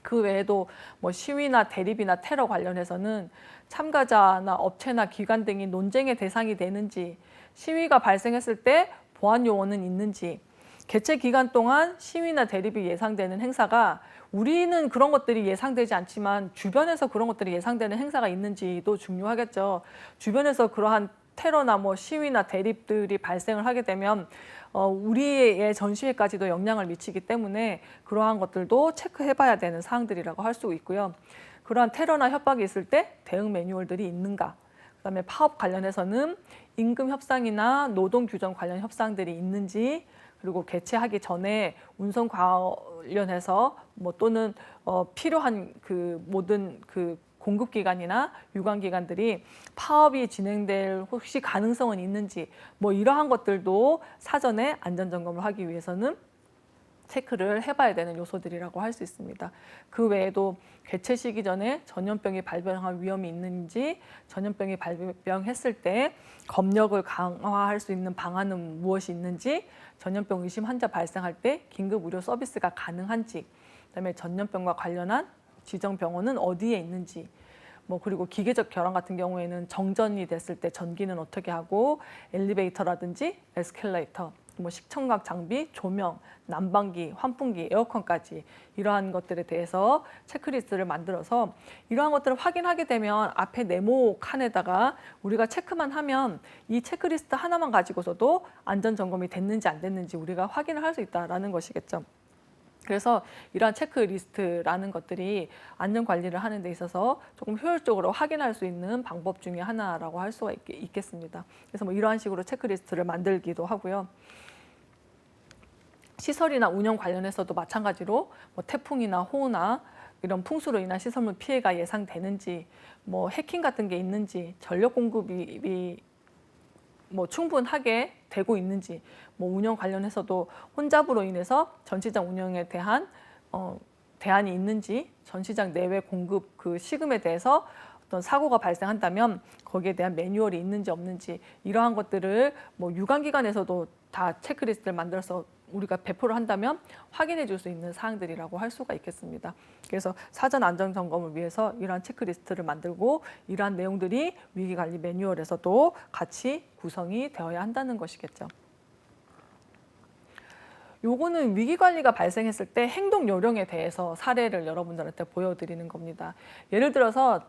그 외에도 뭐 시위나 대립이나 테러 관련해서는 참가자나 업체나 기관 등이 논쟁의 대상이 되는지, 시위가 발생했을 때 보안 요원은 있는지, 개최 기간 동안 시위나 대립이 예상되는 행사가, 우리는 그런 것들이 예상되지 않지만 주변에서 그런 것들이 예상되는 행사가 있는지도 중요하겠죠. 주변에서 그러한 테러나 뭐 시위나 대립들이 발생을 하게 되면 우리의 전시회까지도 영향을 미치기 때문에 그러한 것들도 체크해봐야 되는 사항들이라고 할 수 있고요. 그러한 테러나 협박이 있을 때 대응 매뉴얼들이 있는가, 그다음에 파업 관련해서는 임금 협상이나 노동 규정 관련 협상들이 있는지, 그리고 개최하기 전에 운송 관련해서 뭐 또는 필요한 그 모든 그 공급기관이나 유관기관들이 파업이 진행될 혹시 가능성은 있는지, 뭐 이러한 것들도 사전에 안전점검을 하기 위해서는 체크를 해봐야 되는 요소들이라고 할 수 있습니다. 그 외에도 개최 시기 전에 전염병이 발병할 위험이 있는지, 전염병이 발병했을 때 검역을 강화할 수 있는 방안은 무엇이 있는지, 전염병 의심 환자 발생할 때 긴급 의료 서비스가 가능한지, 그다음에 전염병과 관련한 지정 병원은 어디에 있는지, 뭐 그리고 기계적 결함 같은 경우에는 정전이 됐을 때 전기는 어떻게 하고, 엘리베이터라든지 에스컬레이터, 뭐 식청각 장비, 조명, 난방기, 환풍기, 에어컨까지 이러한 것들에 대해서 체크리스트를 만들어서 이러한 것들을 확인하게 되면 앞에 네모 칸에다가 우리가 체크만 하면 이 체크리스트 하나만 가지고서도 안전 점검이 됐는지 안 됐는지 우리가 확인을 할 수 있다라는 것이겠죠. 그래서 이러한 체크리스트라는 것들이 안전 관리를 하는 데 있어서 조금 효율적으로 확인할 수 있는 방법 중에 하나라고 할 수가 있겠습니다. 그래서 뭐 이러한 식으로 체크리스트를 만들기도 하고요. 시설이나 운영 관련해서도 마찬가지로 뭐 태풍이나 호우나 이런 풍수로 인한 시설물 피해가 예상되는지, 뭐 해킹 같은 게 있는지, 전력 공급이 뭐 충분하게 되고 있는지, 뭐 운영 관련해서도 혼잡으로 인해서 전시장 운영에 대한 대안이 있는지, 전시장 내외 공급 그 시금에 대해서 어떤 사고가 발생한다면 거기에 대한 매뉴얼이 있는지 없는지, 이러한 것들을 뭐 유관기관에서도 다 체크리스트를 만들어서 우리가 배포를 한다면 확인해 줄 수 있는 사항들이라고 할 수가 있겠습니다. 그래서 사전 안전 점검을 위해서 이러한 체크리스트를 만들고 이러한 내용들이 위기관리 매뉴얼에서도 같이 구성이 되어야 한다는 것이겠죠. 요거는 위기관리가 발생했을 때 행동 요령에 대해서 사례를 여러분들한테 보여드리는 겁니다. 예를 들어서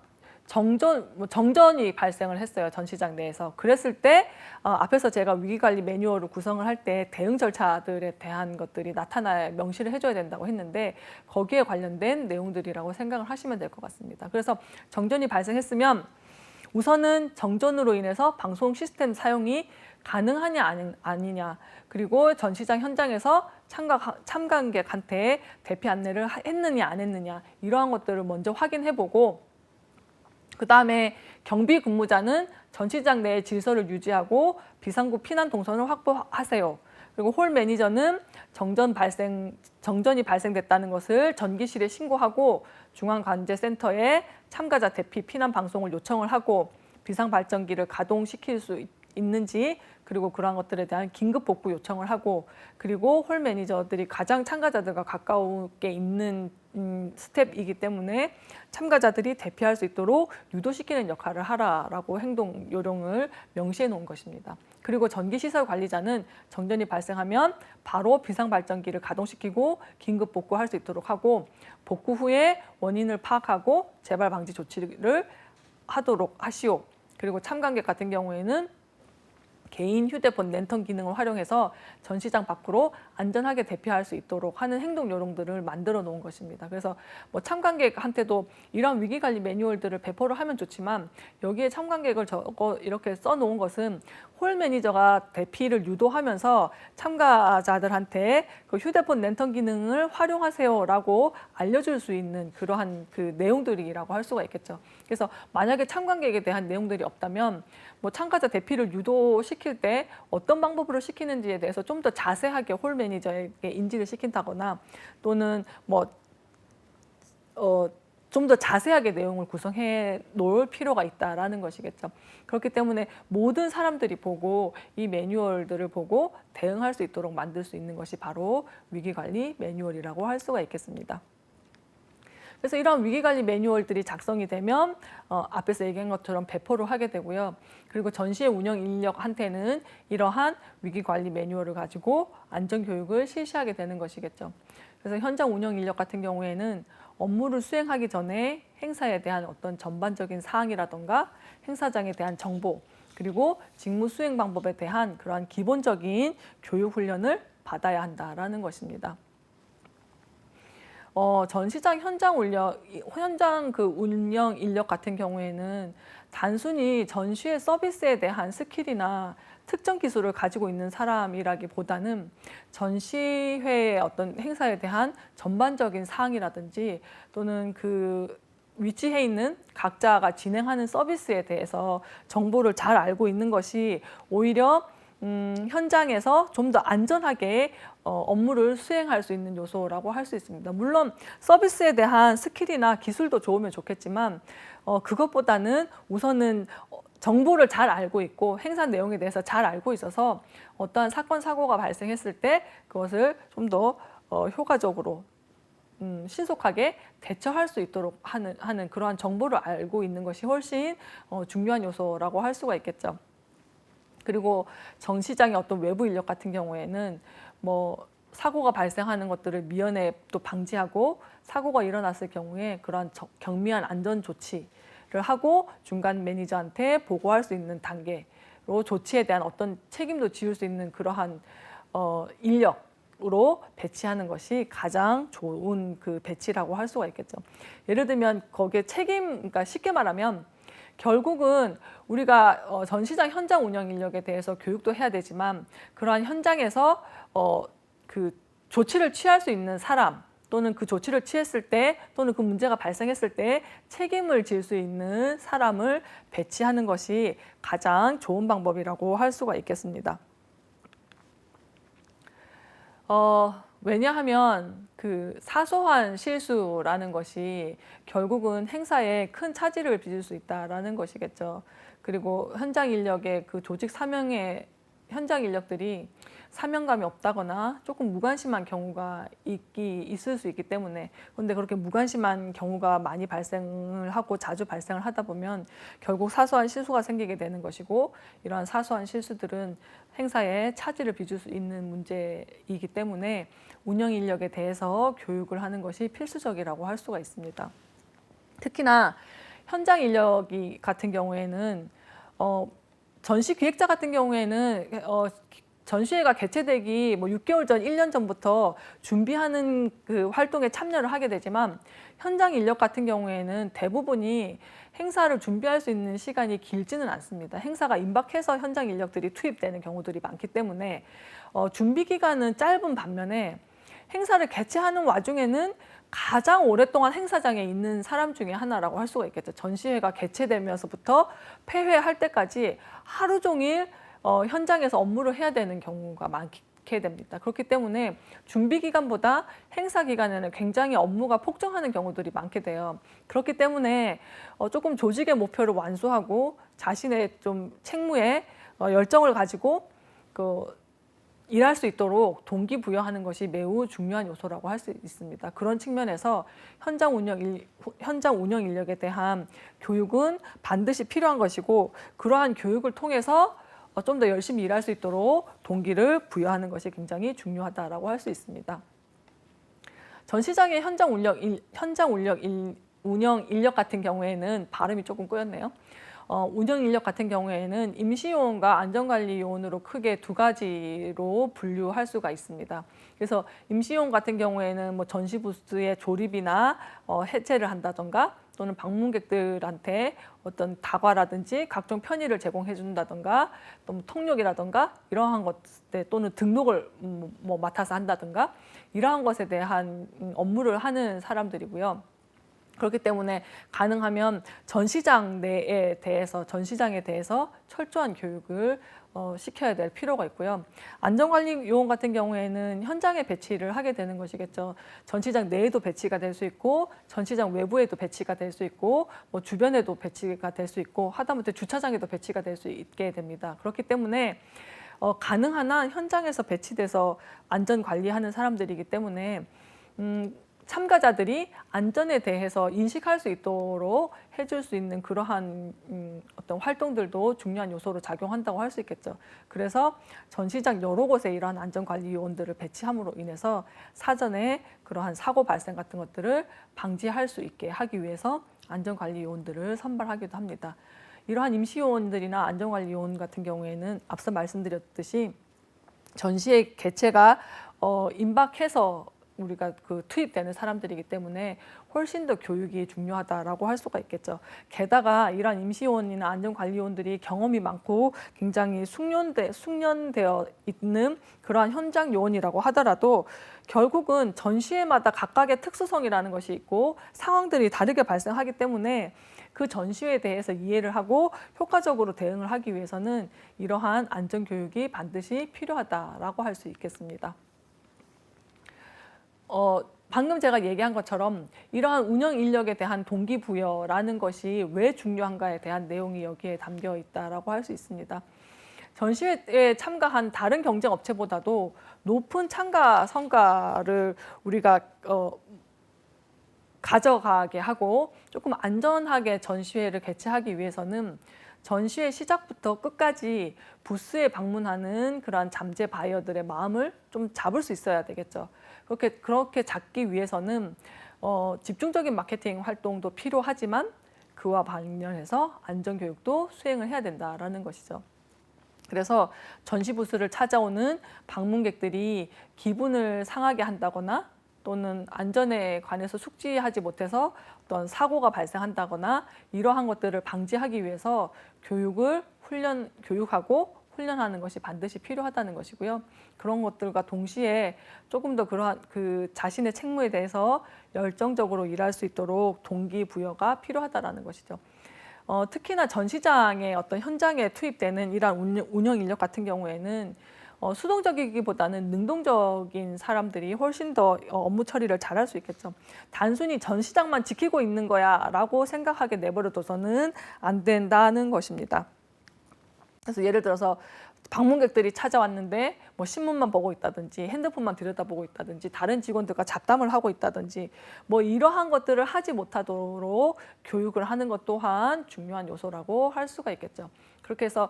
정전이 발생을 했어요. 전시장 내에서. 그랬을 때 앞에서 제가 위기관리 매뉴얼을 구성을 할 때 대응 절차들에 대한 것들이 명시를 해줘야 된다고 했는데 거기에 관련된 내용들이라고 생각을 하시면 될 것 같습니다. 그래서 정전이 발생했으면 우선은 정전으로 인해서 방송 시스템 사용이 가능하냐 아니냐, 그리고 전시장 현장에서 참관객한테 대피 안내를 했느냐 안 했느냐, 이러한 것들을 먼저 확인해보고, 그 다음에 경비 근무자는 전시장 내의 질서를 유지하고 비상구 피난 동선을 확보하세요. 그리고 홀 매니저는 정전이 발생됐다는 것을 전기실에 신고하고 중앙관제센터에 참가자 대피 피난 방송을 요청을 하고 비상발전기를 가동시킬 수 있는지, 그리고 그러한 것들에 대한 긴급 복구 요청을 하고, 그리고 홀 매니저들이 가장 참가자들과 가까우게 있는 스텝이기 때문에 참가자들이 대피할 수 있도록 유도시키는 역할을 하라라고 행동 요령을 명시해 놓은 것입니다. 그리고 전기시설 관리자는 정전이 발생하면 바로 비상발전기를 가동시키고 긴급 복구할 수 있도록 하고, 복구 후에 원인을 파악하고 재발 방지 조치를 하도록 하시오. 그리고 참관객 같은 경우에는 개인 휴대폰 랜턴 기능을 활용해서 전시장 밖으로 안전하게 대피할 수 있도록 하는 행동 요령들을 만들어 놓은 것입니다. 그래서 뭐 참관객한테도 이런 위기관리 매뉴얼들을 배포를 하면 좋지만 여기에 참관객을 이렇게 써놓은 것은 홀 매니저가 대피를 유도하면서 참가자들한테 그 휴대폰 랜턴 기능을 활용하세요라고 알려줄 수 있는 그러한 그 내용들이라고 할 수가 있겠죠. 그래서 만약에 참관객에 대한 내용들이 없다면 뭐 참가자 대피를 유도시킬 때 어떤 방법으로 시키는지에 대해서 좀 더 자세하게 홀 매니저에게 인지를 시킨다거나, 또는 뭐 좀 더 자세하게 내용을 구성해 놓을 필요가 있다라는 것이겠죠. 그렇기 때문에 모든 사람들이 보고 이 매뉴얼들을 보고 대응할 수 있도록 만들 수 있는 것이 바로 위기관리 매뉴얼이라고 할 수가 있겠습니다. 그래서 이런 위기관리 매뉴얼들이 작성이 되면 앞에서 얘기한 것처럼 배포를 하게 되고요. 그리고 전시의 운영 인력한테는 이러한 위기관리 매뉴얼을 가지고 안전교육을 실시하게 되는 것이겠죠. 그래서 현장 운영 인력 같은 경우에는 업무를 수행하기 전에 행사에 대한 어떤 전반적인 사항이라던가 행사장에 대한 정보, 그리고 직무 수행 방법에 대한 그러한 기본적인 교육 훈련을 받아야 한다라는 것입니다. 전시장 현장 운영 인력 같은 경우에는 단순히 전시회 서비스에 대한 스킬이나 특정 기술을 가지고 있는 사람이라기보다는 전시회의 어떤 행사에 대한 전반적인 사항이라든지 또는 그 위치해 있는 각자가 진행하는 서비스에 대해서 정보를 잘 알고 있는 것이 오히려 현장에서 좀 더 안전하게 업무를 수행할 수 있는 요소라고 할 수 있습니다. 물론 서비스에 대한 스킬이나 기술도 좋으면 좋겠지만 그것보다는 우선은 정보를 잘 알고 있고 행사 내용에 대해서 잘 알고 있어서 어떠한 사건, 사고가 발생했을 때 그것을 좀 더 효과적으로 신속하게 대처할 수 있도록 하는 그러한 정보를 알고 있는 것이 훨씬 중요한 요소라고 할 수가 있겠죠. 그리고 전시장의 어떤 외부 인력 같은 경우에는 뭐 사고가 발생하는 것들을 미연에 또 방지하고 사고가 일어났을 경우에 그러한 경미한 안전 조치를 하고 중간 매니저한테 보고할 수 있는 단계로 조치에 대한 어떤 책임도 지울 수 있는 그러한 인력으로 배치하는 것이 가장 좋은 그 배치라고 할 수가 있겠죠. 예를 들면 거기에 그러니까 쉽게 말하면 결국은 우리가 전시장 현장 운영 인력에 대해서 교육도 해야 되지만 그러한 현장에서 그 조치를 취할 수 있는 사람 또는 그 조치를 취했을 때 또는 그 문제가 발생했을 때 책임을 질 수 있는 사람을 배치하는 것이 가장 좋은 방법이라고 할 수가 있겠습니다. 왜냐하면 그 사소한 실수라는 것이 결국은 행사에 큰 차질을 빚을 수 있다라는 것이겠죠. 그리고 현장 인력의 그 조직 사명의 현장 인력들이 사명감이 없다거나 조금 무관심한 경우가 있을 수 있기 때문에 그런데 그렇게 무관심한 경우가 많이 발생을 하고 자주 발생을 하다 보면 결국 사소한 실수가 생기게 되는 것이고 이러한 사소한 실수들은 행사에 차질을 빚을 수 있는 문제이기 때문에 운영 인력에 대해서 교육을 하는 것이 필수적이라고 할 수가 있습니다. 특히나 현장 인력이 같은 경우에는 전시 기획자 같은 경우에는 전시회가 개최되기 6개월 전, 1년 전부터 준비하는 그 활동에 참여를 하게 되지만 현장 인력 같은 경우에는 대부분이 행사를 준비할 수 있는 시간이 길지는 않습니다. 행사가 임박해서 현장 인력들이 투입되는 경우들이 많기 때문에 준비 기간은 짧은 반면에 행사를 개최하는 와중에는 가장 오랫동안 행사장에 있는 사람 중에 하나라고 할 수가 있겠죠. 전시회가 개최되면서부터 폐회할 때까지 하루 종일 현장에서 업무를 해야 되는 경우가 많게 됩니다. 그렇기 때문에 준비 기간보다 행사 기간에는 굉장히 업무가 폭증하는 경우들이 많게 돼요. 그렇기 때문에 조금 조직의 목표를 완수하고 자신의 좀 책무에 열정을 가지고 일할 수 있도록 동기부여하는 것이 매우 중요한 요소라고 할 수 있습니다. 그런 측면에서 현장 운영 인력에 대한 교육은 반드시 필요한 것이고 그러한 교육을 통해서 좀 더 열심히 일할 수 있도록 동기를 부여하는 것이 굉장히 중요하다라고 할 수 있습니다. 전시장의 운영 인력 같은 경우에는 발음이 조금 꼬였네요. 운영 인력 같은 경우에는 임시요원과 안전관리요원으로 크게 두 가지로 분류할 수가 있습니다. 그래서 임시요원 같은 경우에는 뭐 전시 부스의 조립이나 해체를 한다던가 또는 방문객들한테 어떤 다과라든지 각종 편의를 제공해 준다던가 또 통역이라던가 이러한 것들 또는 등록을 맡아서 한다던가 이러한 것에 대한 업무를 하는 사람들이고요. 그렇기 때문에 가능하면 전시장에 대해서 철저한 교육을 시켜야 될 필요가 있고요. 안전관리 요원 같은 경우에는 현장에 배치를 하게 되는 것이겠죠. 전시장 내에도 배치가 될 수 있고, 전시장 외부에도 배치가 될 수 있고, 뭐 주변에도 배치가 될 수 있고, 하다못해 주차장에도 배치가 될 수 있게 됩니다. 그렇기 때문에 가능한 한 현장에서 배치돼서 안전 관리하는 사람들이기 때문에 참가자들이 안전에 대해서 인식할 수 있도록 해줄 수 있는 그러한 어떤 활동들도 중요한 요소로 작용한다고 할 수 있겠죠. 그래서 전시장 여러 곳에 이러한 안전관리 요원들을 배치함으로 인해서 사전에 그러한 사고 발생 같은 것들을 방지할 수 있게 하기 위해서 안전관리 요원들을 선발하기도 합니다. 이러한 임시요원들이나 안전관리요원 같은 경우에는 앞서 말씀드렸듯이 전시의 개최가 임박해서 우리가 투입되는 사람들이기 때문에 훨씬 더 교육이 중요하다라고 할 수가 있겠죠. 게다가 이러한 임시요원이나 안전관리요원들이 경험이 많고 굉장히 숙련되어 있는 그러한 현장 요원이라고 하더라도 결국은 전시회마다 각각의 특수성이라는 것이 있고 상황들이 다르게 발생하기 때문에 그 전시회에 대해서 이해를 하고 효과적으로 대응을 하기 위해서는 이러한 안전교육이 반드시 필요하다라고 할 수 있겠습니다. 방금 제가 얘기한 것처럼 이러한 운영 인력에 대한 동기부여라는 것이 왜 중요한가에 대한 내용이 여기에 담겨 있다라고 할 수 있습니다. 전시회에 참가한 다른 경쟁 업체보다도 높은 참가 성과를 우리가 가져가게 하고 조금 안전하게 전시회를 개최하기 위해서는 전시회 시작부터 끝까지 부스에 방문하는 그러한 잠재 바이어들의 마음을 좀 잡을 수 있어야 되겠죠. 그렇게 잡기 위해서는 집중적인 마케팅 활동도 필요하지만 그와 관련해서 안전교육도 수행을 해야 된다라는 것이죠. 그래서 전시 부스를 찾아오는 방문객들이 기분을 상하게 한다거나 또는 안전에 관해서 숙지하지 못해서 어떤 사고가 발생한다거나 이러한 것들을 방지하기 위해서 교육하고 훈련하는 것이 반드시 필요하다는 것이고요. 그런 것들과 동시에 조금 더 그러한 자신의 책무에 대해서 열정적으로 일할 수 있도록 동기부여가 필요하다는 것이죠. 특히나 전시장의 어떤 현장에 투입되는 이러한 운영 인력 같은 경우에는 수동적이기보다는 능동적인 사람들이 훨씬 더 업무 처리를 잘할 수 있겠죠. 단순히 전시장만 지키고 있는 거야 라고 생각하게 내버려둬서는 안 된다는 것입니다. 그래서 예를 들어서 방문객들이 찾아왔는데 뭐 신문만 보고 있다든지 핸드폰만 들여다보고 있다든지 다른 직원들과 잡담을 하고 있다든지 뭐 이러한 것들을 하지 못하도록 교육을 하는 것 또한 중요한 요소라고 할 수가 있겠죠. 그렇게 해서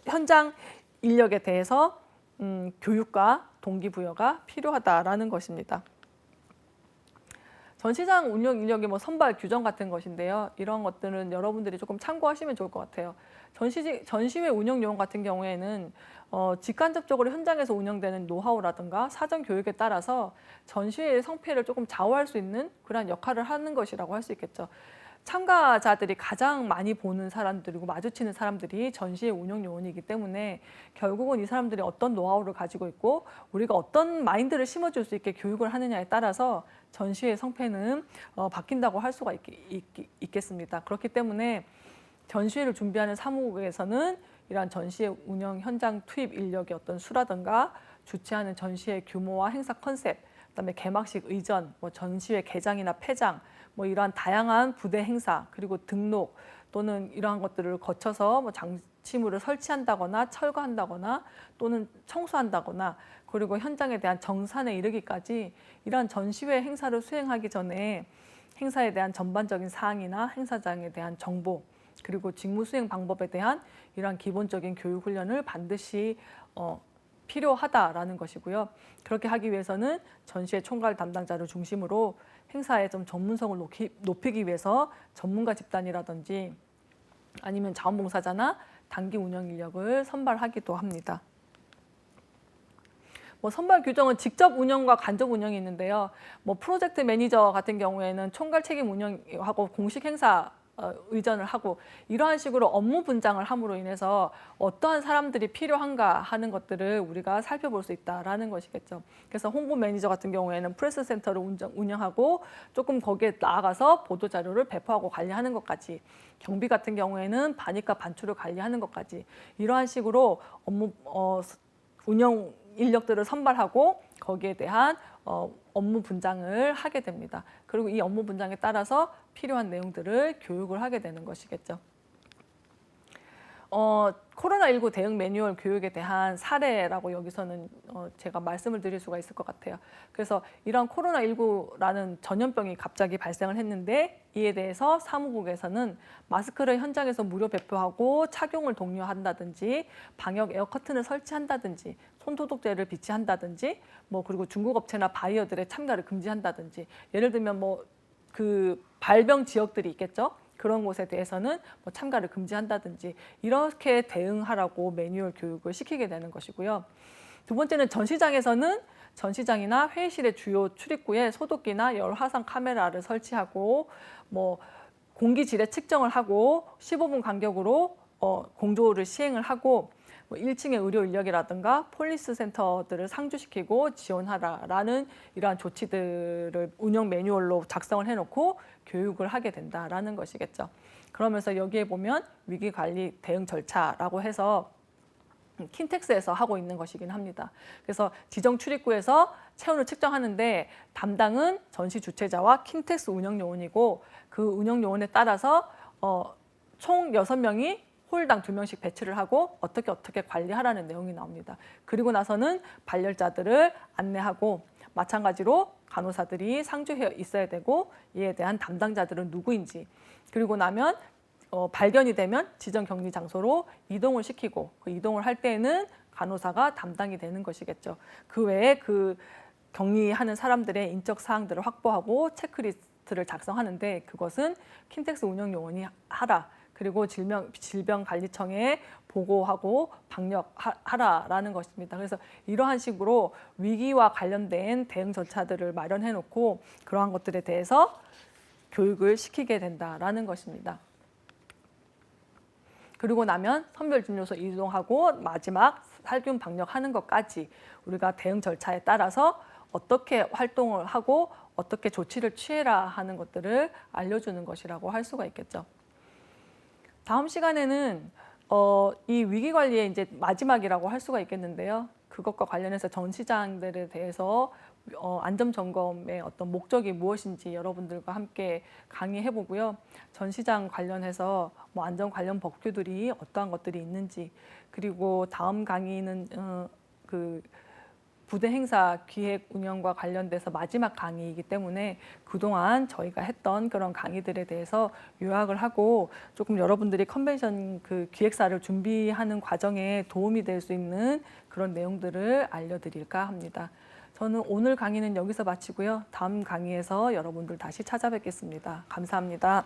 현장 인력에 대해서 교육과 동기부여가 필요하다라는 것입니다. 전시장 운영 인력의 선발 규정 같은 것인데요. 이런 것들은 여러분들이 조금 참고하시면 좋을 것 같아요. 전시회 운영 요원 같은 경우에는 직간접적으로 현장에서 운영되는 노하우라든가 사전 교육에 따라서 전시회의 성패를 조금 좌우할 수 있는 그런 역할을 하는 것이라고 할 수 있겠죠. 참가자들이 가장 많이 보는 사람들이고 마주치는 사람들이 전시회 운영 요원이기 때문에 결국은 이 사람들이 어떤 노하우를 가지고 있고 우리가 어떤 마인드를 심어줄 수 있게 교육을 하느냐에 따라서 전시회 성패는 바뀐다고 할 수가 있겠습니다. 그렇기 때문에 전시회를 준비하는 사무국에서는 이러한 전시회 운영 현장 투입 인력의 어떤 수라든가 주최하는 전시회 규모와 행사 컨셉, 그다음에 개막식 의전, 전시회 개장이나 폐장, 이러한 다양한 부대 행사 그리고 등록 또는 이러한 것들을 거쳐서 장치물을 설치한다거나 철거한다거나 또는 청소한다거나 그리고 현장에 대한 정산에 이르기까지 이러한 전시회 행사를 수행하기 전에 행사에 대한 전반적인 사항이나 행사장에 대한 정보 그리고 직무 수행 방법에 대한 이러한 기본적인 교육 훈련을 반드시 필요하다라는 것이고요. 그렇게 하기 위해서는 전시회 총괄 담당자를 중심으로 행사의 좀 전문성을 높이기 위해서 전문가 집단이라든지 아니면 자원봉사자나 단기 운영 인력을 선발하기도 합니다. 선발 규정은 직접 운영과 간접 운영이 있는데요. 프로젝트 매니저 같은 경우에는 총괄 책임 운영하고 공식 행사 의전을 하고 이러한 식으로 업무 분장을 함으로 인해서 어떠한 사람들이 필요한가 하는 것들을 우리가 살펴볼 수 있다라는 것이겠죠. 그래서 홍보 매니저 같은 경우에는 프레스 센터를 운영하고 조금 거기에 나아가서 보도 자료를 배포하고 관리하는 것까지, 경비 같은 경우에는 반입과 반출을 관리하는 것까지 이러한 식으로 업무 운영 인력들을 선발하고 거기에 대한 업무 분장을 하게 됩니다. 그리고 이 업무 분장에 따라서 필요한 내용들을 교육을 하게 되는 것이겠죠. 코로나19 대응 매뉴얼 교육에 대한 사례라고 여기서는 제가 말씀을 드릴 수가 있을 것 같아요. 그래서 이런 코로나19라는 전염병이 갑자기 발생을 했는데 이에 대해서 사무국에서는 마스크를 현장에서 무료 배포하고 착용을 독려한다든지 방역 에어 커튼을 설치한다든지 손소독제를 비치한다든지 그리고 중국 업체나 바이어들의 참가를 금지한다든지 예를 들면 그 발병 지역들이 있겠죠. 그런 곳에 대해서는 참가를 금지한다든지 이렇게 대응하라고 매뉴얼 교육을 시키게 되는 것이고요. 두 번째는 전시장에서는 전시장이나 회의실의 주요 출입구에 소독기나 열 화상 카메라를 설치하고 공기질의 측정을 하고 15분 간격으로 공조를 시행을 하고 1층의 의료 인력이라든가 폴리스 센터들을 상주시키고 지원하라라는 이러한 조치들을 운영 매뉴얼로 작성을 해놓고 교육을 하게 된다라는 것이겠죠. 그러면서 여기에 보면 위기관리 대응 절차라고 해서 킨텍스에서 하고 있는 것이긴 합니다. 그래서 지정 출입구에서 체온을 측정하는데 담당은 전시 주최자와 킨텍스 운영요원이고 그 운영요원에 따라서 총 6명이 홀당 2명씩 배치를 하고 어떻게 관리하라는 내용이 나옵니다. 그리고 나서는 발열자들을 안내하고 마찬가지로 간호사들이 상주해 있어야 되고 이에 대한 담당자들은 누구인지 그리고 나면 발견이 되면 지정 격리 장소로 이동을 시키고 그 이동을 할 때에는 간호사가 담당이 되는 것이겠죠. 그 외에 그 격리하는 사람들의 인적 사항들을 확보하고 체크리스트를 작성하는데 그것은 킨텍스 운영요원이 하라. 그리고 질병관리청에 보고하고 방역하라라는 것입니다. 그래서 이러한 식으로 위기와 관련된 대응 절차들을 마련해 놓고 그러한 것들에 대해서 교육을 시키게 된다라는 것입니다. 그리고 나면 선별진료소 이동하고 마지막 살균 방역하는 것까지 우리가 대응 절차에 따라서 어떻게 활동을 하고 어떻게 조치를 취해라 하는 것들을 알려주는 것이라고 할 수가 있겠죠. 다음 시간에는 이 위기관리의 이제 마지막이라고 할 수가 있겠는데요. 그것과 관련해서 전시장들에 대해서 안전점검의 어떤 목적이 무엇인지 여러분들과 함께 강의해 보고요. 전시장 관련해서 안전 관련 법규들이 어떠한 것들이 있는지 그리고 다음 강의는 그 부대 행사 기획 운영과 관련돼서 마지막 강의이기 때문에 그동안 저희가 했던 그런 강의들에 대해서 요약을 하고 조금 여러분들이 컨벤션 그 기획사를 준비하는 과정에 도움이 될 수 있는 그런 내용들을 알려드릴까 합니다. 저는 오늘 강의는 여기서 마치고요. 다음 강의에서 여러분들 다시 찾아뵙겠습니다. 감사합니다.